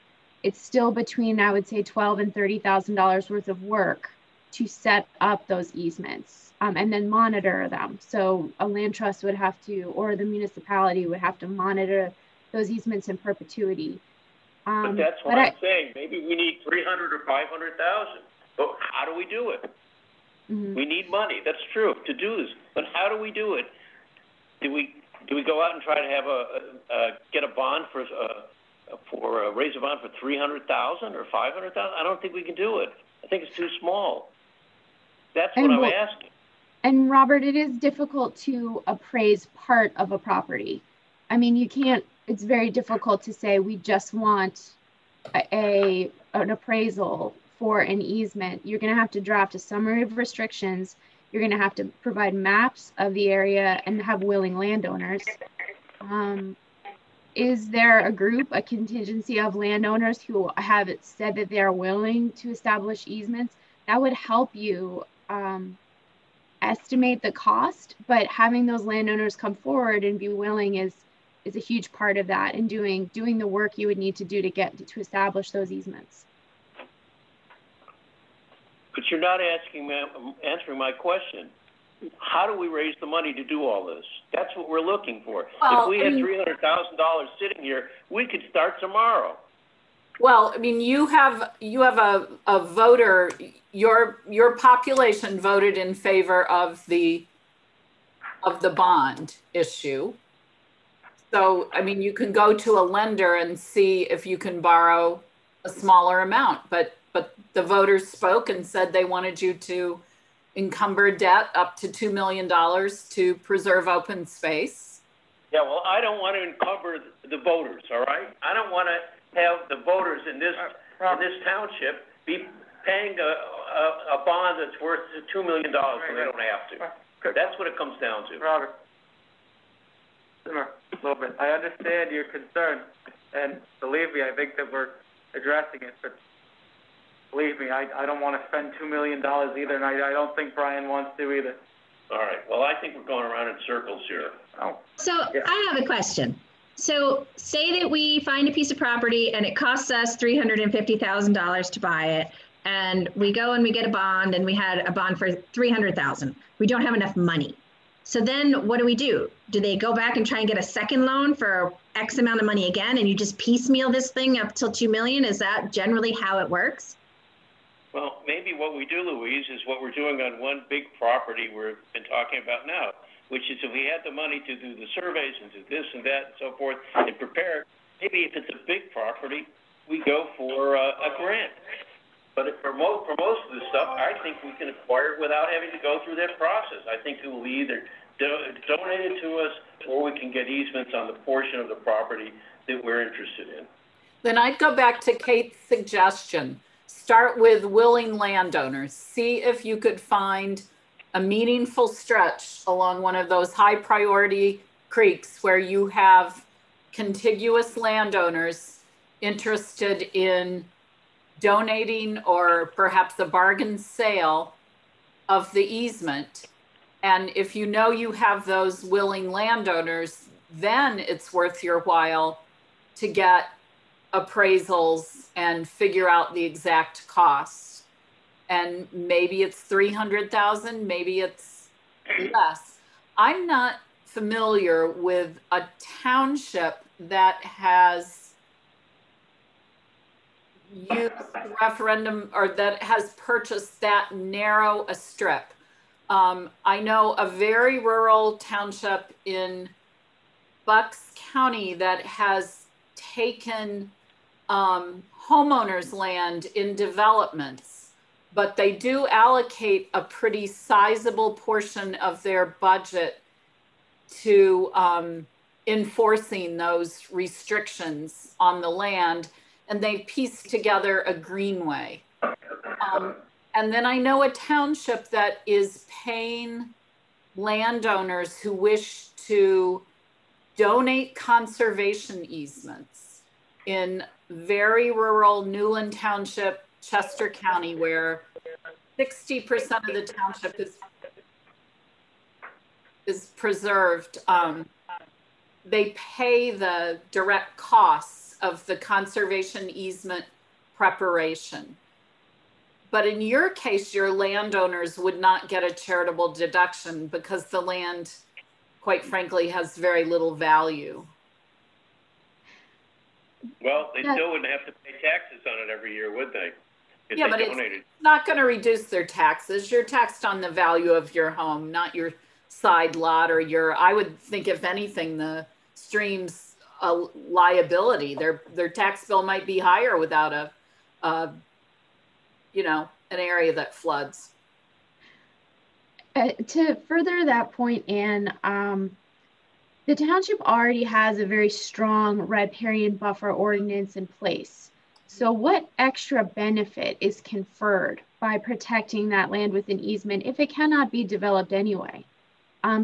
Speaker 10: it's still between, I would say, $12,000 and $30,000 worth of work to set up those easements and then monitor them. So a land trust would have to, or the municipality would have to monitor those easements in perpetuity.
Speaker 7: But that's what I'm saying. Maybe we need 300 or 500,000. But how do we do it?
Speaker 10: Mm-hmm.
Speaker 7: We need money. That's true to do this. But how do we do it? Do we go out and try to have get a bond for raise a bond for 300,000 or 500,000? I don't think we can do it. I think it's too small. That's what I'm asking.
Speaker 10: And Robert, it is difficult to appraise part of a property. I mean, you can't. It's very difficult to say we just want an appraisal for an easement. You're going to have to draft a summary of restrictions. You're going to have to provide maps of the area and have willing landowners. Is there a group, a contingency of landowners who have said that they are willing to establish easements? That would help you estimate the cost, but having those landowners come forward and be willing is a huge part of that, and doing the work you would need to do to establish those easements.
Speaker 7: But you're not answering my question. How do we raise the money to do all this? That's what we're looking for.
Speaker 12: Well,
Speaker 7: if we had $300,000 sitting here, we could start tomorrow.
Speaker 12: Well, I mean, you have a voter, your population voted in favor of the bond issue. So, I mean, you can go to a lender and see if you can borrow a smaller amount, but the voters spoke and said they wanted you to encumber debt up to $2 million to preserve open space.
Speaker 7: Yeah, well, I don't want to encumber the voters, all right? I don't want to have the voters in this township be paying a bond that's worth $2 million when they don't have to. That's what it comes down to.
Speaker 3: Robert, simmer a little bit. I understand your concern, and believe me, I think that we're addressing it, but believe me, I don't want to spend $2 million either, and I don't think Brian wants to either.
Speaker 7: All right, well, I think we're going around in circles here.
Speaker 3: Oh.
Speaker 11: So I have a question. So say that we find a piece of property and it costs us $350,000 to buy it, and we go and we get a bond, and we had a bond for $300,000. We don't have enough money. So then what do? Do they go back and try and get a second loan for X amount of money again, and you just piecemeal this thing up till $2 million? Is that generally how it works?
Speaker 7: Well, maybe what we do, Louise, is what we're doing on one big property we've been talking about now, which is if we had the money to do the surveys and do this and that and so forth and prepare, maybe if it's a big property, we go for a grant. But for most of the stuff, I think we can acquire it without having to go through that process. I think it will either donate it to us, or we can get easements on the portion of the property that we're interested in.
Speaker 12: Then I'd go back to Kate's suggestion. Start with willing landowners. See if you could find a meaningful stretch along one of those high priority creeks where you have contiguous landowners interested in donating or perhaps a bargain sale of the easement. And if you know you have those willing landowners, then it's worth your while to get appraisals and figure out the exact cost. And maybe it's 300,000, maybe it's less. I'm not familiar with a township that has used referendum or that has purchased that narrow a strip. I know a very rural township in Bucks County that has taken homeowners' land in developments, but they do allocate a pretty sizable portion of their budget to enforcing those restrictions on the land, and they've pieced together a greenway. And then I know a township that is paying landowners who wish to donate conservation easements in very rural Newland Township, Chester County, where 60% of the township is preserved. They pay the direct costs of the conservation easement preparation. But in your case, your landowners would not get a charitable deduction because the land, quite frankly, has very little value.
Speaker 7: Well, they still wouldn't have to pay taxes on it every year, would they?
Speaker 12: Yeah, but it's not going to reduce their taxes. You're taxed on the value of your home, not your side lot or your, I would think if anything, the stream's a liability. Their tax bill might be higher without an area that floods.
Speaker 10: To further that point, Anne, the township already has a very strong riparian buffer ordinance in place. So what extra benefit is conferred by protecting that land with an easement if it cannot be developed anyway?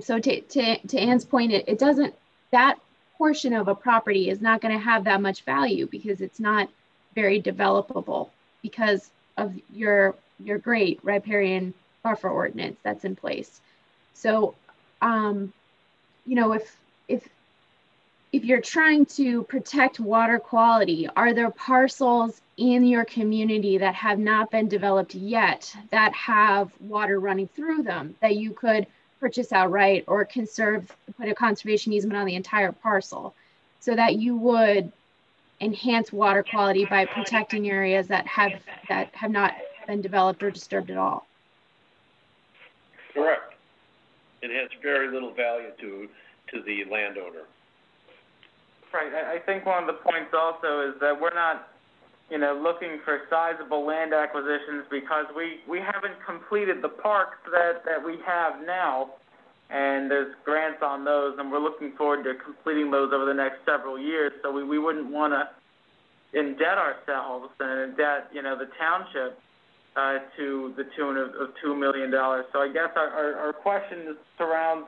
Speaker 10: So to Anne's point, it doesn't, that portion of a property is not going to have that much value because it's not very developable because of your great riparian buffer ordinance that's in place. So, if you're trying to protect water quality, are there parcels in your community that have not been developed yet that have water running through them that you could purchase outright or put a conservation easement on the entire parcel so that you would enhance water quality by protecting areas that have not been developed or disturbed at all.
Speaker 7: Correct. It has very little value to the landowner.
Speaker 3: Right. I think one of the points also is that we're not, looking for sizable land acquisitions because we haven't completed the parks that we have now, and there's grants on those, and we're looking forward to completing those over the next several years. So we wouldn't want to indebt ourselves and indebt, the township to the tune of $2 million. So I guess our question surrounds,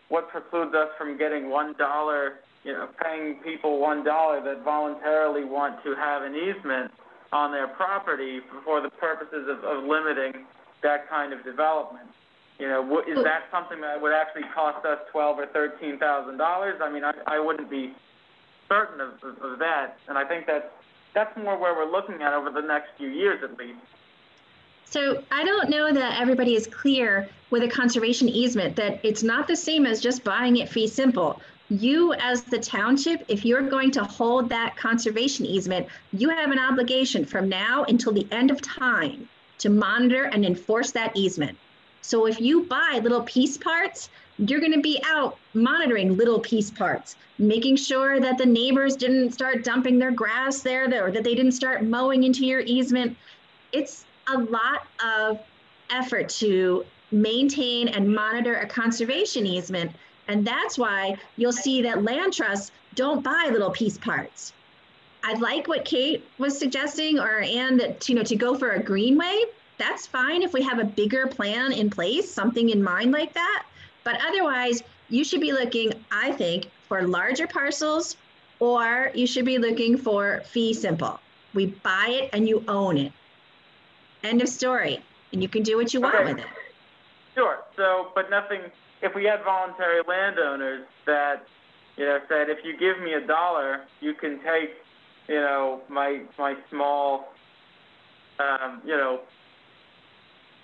Speaker 3: what precludes us from getting $1, paying people $1 that voluntarily want to have an easement on their property for the purposes of limiting that kind of development. Is that something that would actually cost us $12,000 or $13,000? I mean, I wouldn't be certain of that, and I think that's more where we're looking at over the next few years at least.
Speaker 11: So I don't know that everybody is clear with a conservation easement that it's not the same as just buying it fee simple. You as the township, if you're going to hold that conservation easement, you have an obligation from now until the end of time to monitor and enforce that easement. So if you buy little piece parts, you're going to be out monitoring little piece parts, making sure that the neighbors didn't start dumping their grass there, or that they didn't start mowing into your easement. It's a lot of effort to maintain and monitor a conservation easement. And that's why you'll see that land trusts don't buy little piece parts. I like what Kate was suggesting, and that, to go for a greenway. That's fine if we have a bigger plan in place, something in mind like that. But otherwise, you should be looking, I think, for larger parcels, or you should be looking for fee simple. We buy it and you own it. End of story. And you can do what you want with it.
Speaker 3: Sure. So, but nothing, if we had voluntary landowners that, said, if you give me $1, you can take, my small,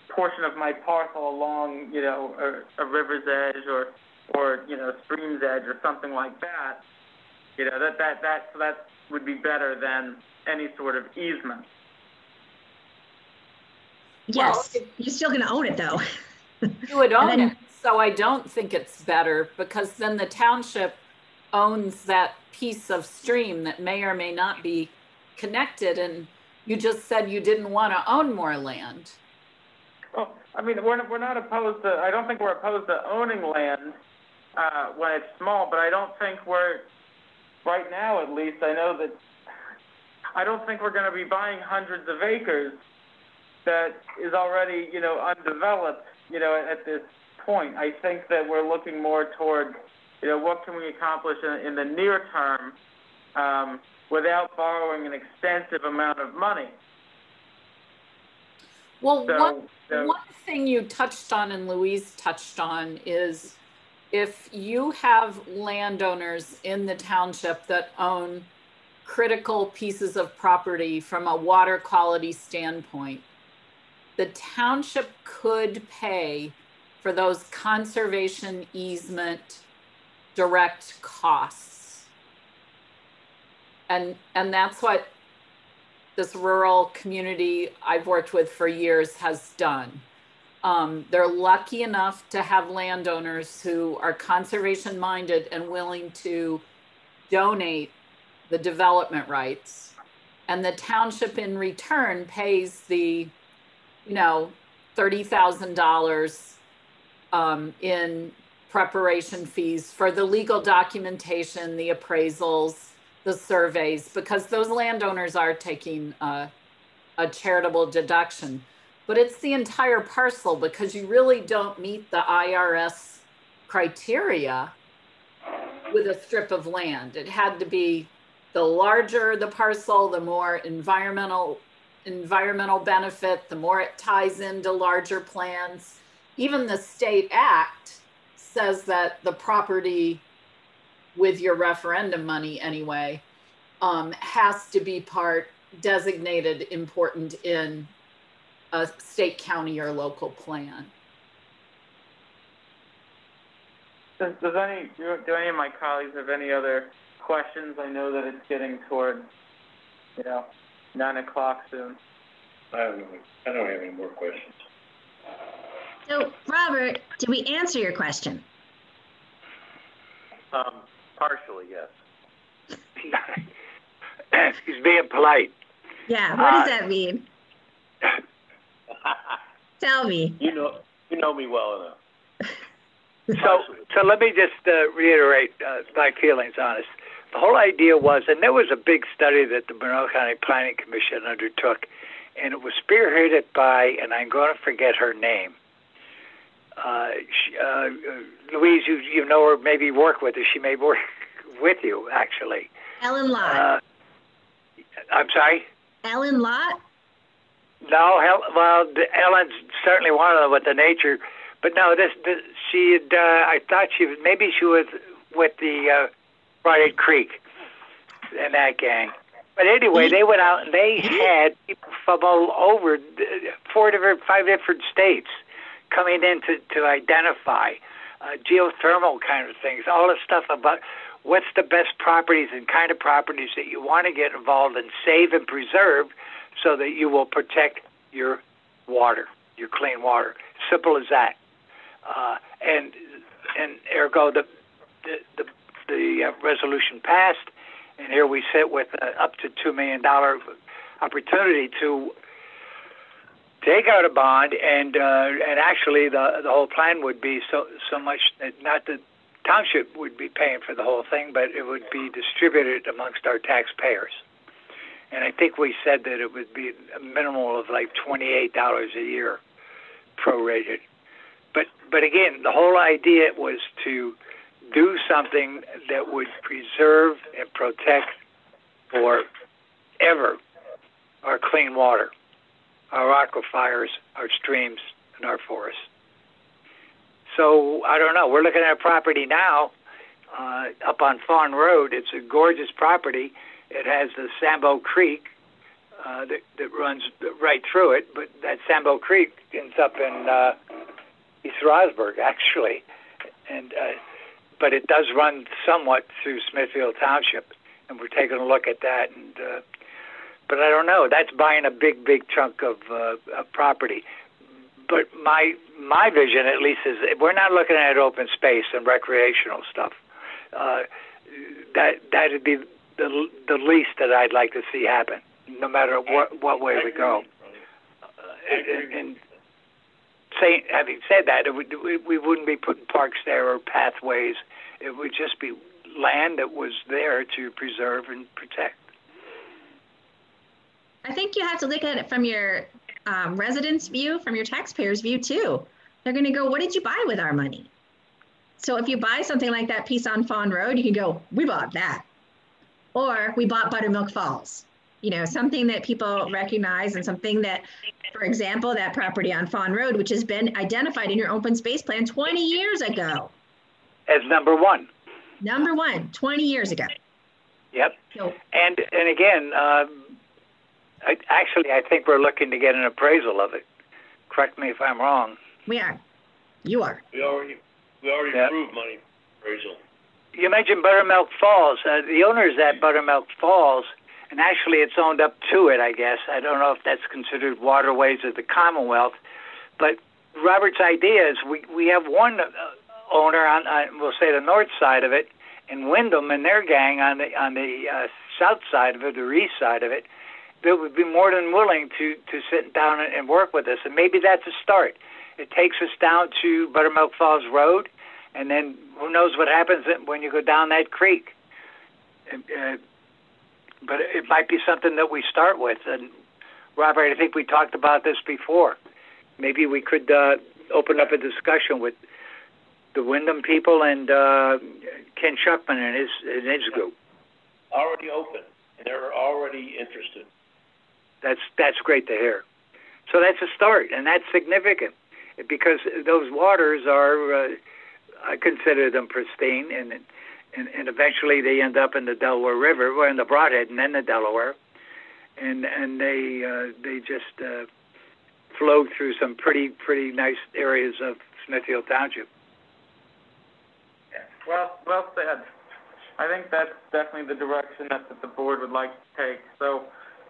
Speaker 3: portion of my parcel along, a river's edge or stream's edge or something like that, that would be better than any sort of easement.
Speaker 11: Yes,
Speaker 12: well,
Speaker 11: you're still going to own it though.
Speaker 12: You would own it, so I don't think it's better, because then the township owns that piece of stream that may or may not be connected, and you just said you didn't want to own more land.
Speaker 3: Well, I mean, we're not opposed to, I don't think we're opposed to owning land when it's small, but I don't think we're, right now at least, I don't think we're going to be buying hundreds of acres that is already, undeveloped, at this point. I think that we're looking more toward, what can we accomplish in the near term without borrowing an extensive amount of money.
Speaker 12: Well, one thing you touched on and Louise touched on is if you have landowners in the township that own critical pieces of property from a water quality standpoint, the township could pay for those conservation easement direct costs. And that's what this rural community I've worked with for years has done. They're lucky enough to have landowners who are conservation minded and willing to donate the development rights. And the township in return pays the, $30,000 in preparation fees for the legal documentation, the appraisals, the surveys, because those landowners are taking a charitable deduction. But it's the entire parcel, because you really don't meet the IRS criteria with a strip of land. It had to be the larger the parcel, the more environmental benefit, the more it ties into larger plans. Even the state act says that the property, with your referendum money anyway, has to be designated important in a state, county, or local plan.
Speaker 3: Does any, do any of my colleagues have any other questions? I know that it's getting toward, 9 o'clock soon.
Speaker 7: I don't have any more questions.
Speaker 11: So, Robert, did we answer your question?
Speaker 7: Partially, yes.
Speaker 1: He's being polite.
Speaker 11: Yeah, what does that mean? Tell me.
Speaker 7: You know me well enough.
Speaker 1: So let me just reiterate my feelings on this. The whole idea was, and there was a big study that the Monroe County Planning Commission undertook, and it was spearheaded by, and I'm going to forget her name. Louise, you know her, maybe work with her. She may work with you, actually.
Speaker 11: Ellen Lott.
Speaker 1: I'm sorry?
Speaker 11: Ellen Lott?
Speaker 1: No, Ellen's certainly one of them with the nature, but no, she had, I thought maybe she was with the Bright Creek and that gang. But anyway, they went out and they had people from all over 5 different states coming in to identify geothermal kind of things, all this stuff about what's the best properties and kind of properties that you want to get involved in, save and preserve, so that you will protect your water, your clean water. Simple as that. And ergo the resolution passed, and here we sit with up to $2 million opportunity to take out a bond, and actually the whole plan would be so much that not the township would be paying for the whole thing, but it would be distributed amongst our taxpayers. And I think we said that it would be a minimal of like $28 a year, prorated. But again, the whole idea was to do something that would preserve and protect forever our clean water, our aquifers, our streams, and our forests. So I don't know. We're looking at a property now up on Fawn Road. It's a gorgeous property. It has the Sambo Creek that runs right through it, but that Sambo Creek ends up in East Rosberg, actually, and but it does run somewhat through Smithfield Township, and we're taking a look at that. And but I don't know. That's buying a big chunk of property. But my vision, at least, is we're not looking at open space and recreational stuff. That'd be the least that I'd like to see happen, no matter what way we go. And having said that, we wouldn't be putting parks there or pathways. It would just be land that was there to preserve and protect.
Speaker 11: I think you have to look at it from your residents' view, from your taxpayers' view too. They're going to go, what did you buy with our money? So if you buy something like that piece on Fawn Road, you can go, we bought that. Or we bought Buttermilk Falls, something that people recognize, and something that, for example, that property on Fawn Road, which has been identified in your open space plan 20 years ago.
Speaker 1: As number one.
Speaker 11: Number one, 20 years ago.
Speaker 1: Yep.
Speaker 11: So,
Speaker 1: and again, I think we're looking to get an appraisal of it. Correct me if I'm wrong.
Speaker 11: We are. You are.
Speaker 7: We already approved money appraisal.
Speaker 1: You mentioned Buttermilk Falls. The owners at Buttermilk Falls, and actually it's owned up to it, I guess. I don't know if that's considered waterways of the Commonwealth. But Robert's idea is we have one owner on we'll say the north side of it, and Wyndham and their gang on the south side of it, or east side of it, that would be more than willing to sit down and work with us. And maybe that's a start. It takes us down to Buttermilk Falls Road, and then who knows what happens when you go down that creek. But it might be something that we start with. And Robert, I think we talked about this before. Maybe we could open up a discussion with the Wyndham people and Ken Schuckman and his group.
Speaker 7: Already open, and they're already interested.
Speaker 1: That's great to hear. So that's a start, and that's significant, because those waters are, I consider them pristine, and eventually they end up in the Delaware River, or in the Broadhead, and then the Delaware, and they just flow through some pretty nice areas of Smithfield Township.
Speaker 3: well said. I think that's definitely the direction that the board would like to take. So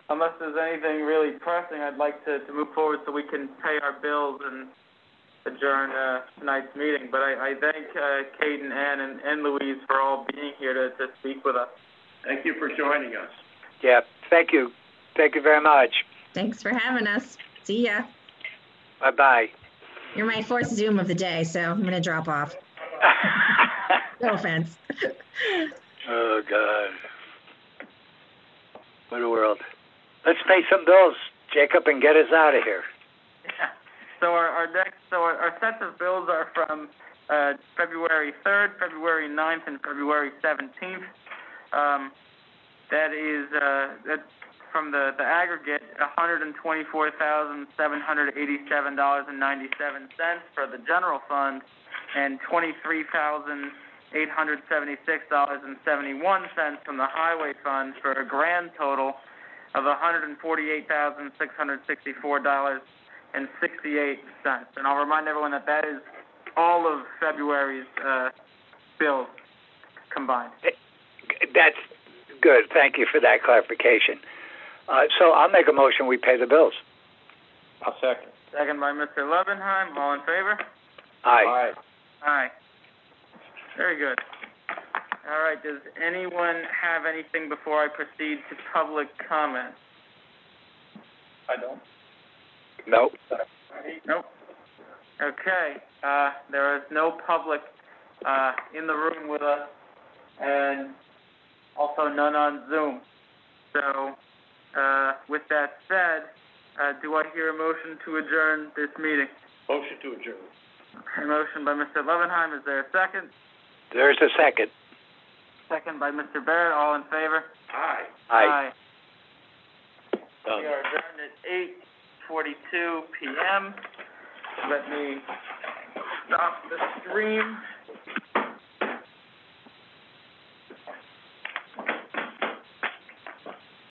Speaker 3: unless there's anything really pressing, I'd like to move forward so we can pay our bills and adjourn tonight's meeting. But I thank Kate and Ann and Louise for all being here to speak with us.
Speaker 7: Thank you for joining us.
Speaker 1: Yeah, thank you. Thank you very much.
Speaker 11: Thanks for having us. See ya.
Speaker 1: Bye-bye.
Speaker 11: You're my fourth Zoom of the day, so I'm going to drop off. No offense.
Speaker 1: Oh, God. What a world. Let's pay some bills, Jacob, and get us out of here.
Speaker 3: Yeah. So our sets of bills are from February 3rd, February 9th, and February 17th. That is that's from the aggregate $124,787.97 for the general fund, and $23,876.71 from the highway fund, for a grand total of $148,664.68. And I'll remind everyone that is all of February's bills combined.
Speaker 1: That's good. Thank you for that clarification. So I'll make a motion, we pay the bills.
Speaker 7: I'll second.
Speaker 3: Second by Mr. Levenheim. All in favor?
Speaker 1: Aye.
Speaker 3: Aye. Very good. All right, does anyone have anything before I proceed to public comment?
Speaker 6: I don't.
Speaker 1: Nope.
Speaker 3: Nope. Okay, there is no public in the room with us, and also none on Zoom. So, with that said, do I hear a motion to adjourn this meeting?
Speaker 7: Motion to adjourn.
Speaker 3: A motion by Mr. Levenheim. Is there a second?
Speaker 1: There's a second.
Speaker 3: Second by Mr. Barrett. All in favor?
Speaker 7: Aye.
Speaker 1: Aye.
Speaker 7: Done.
Speaker 3: We are adjourned at 8:42 p.m. Let me stop the stream.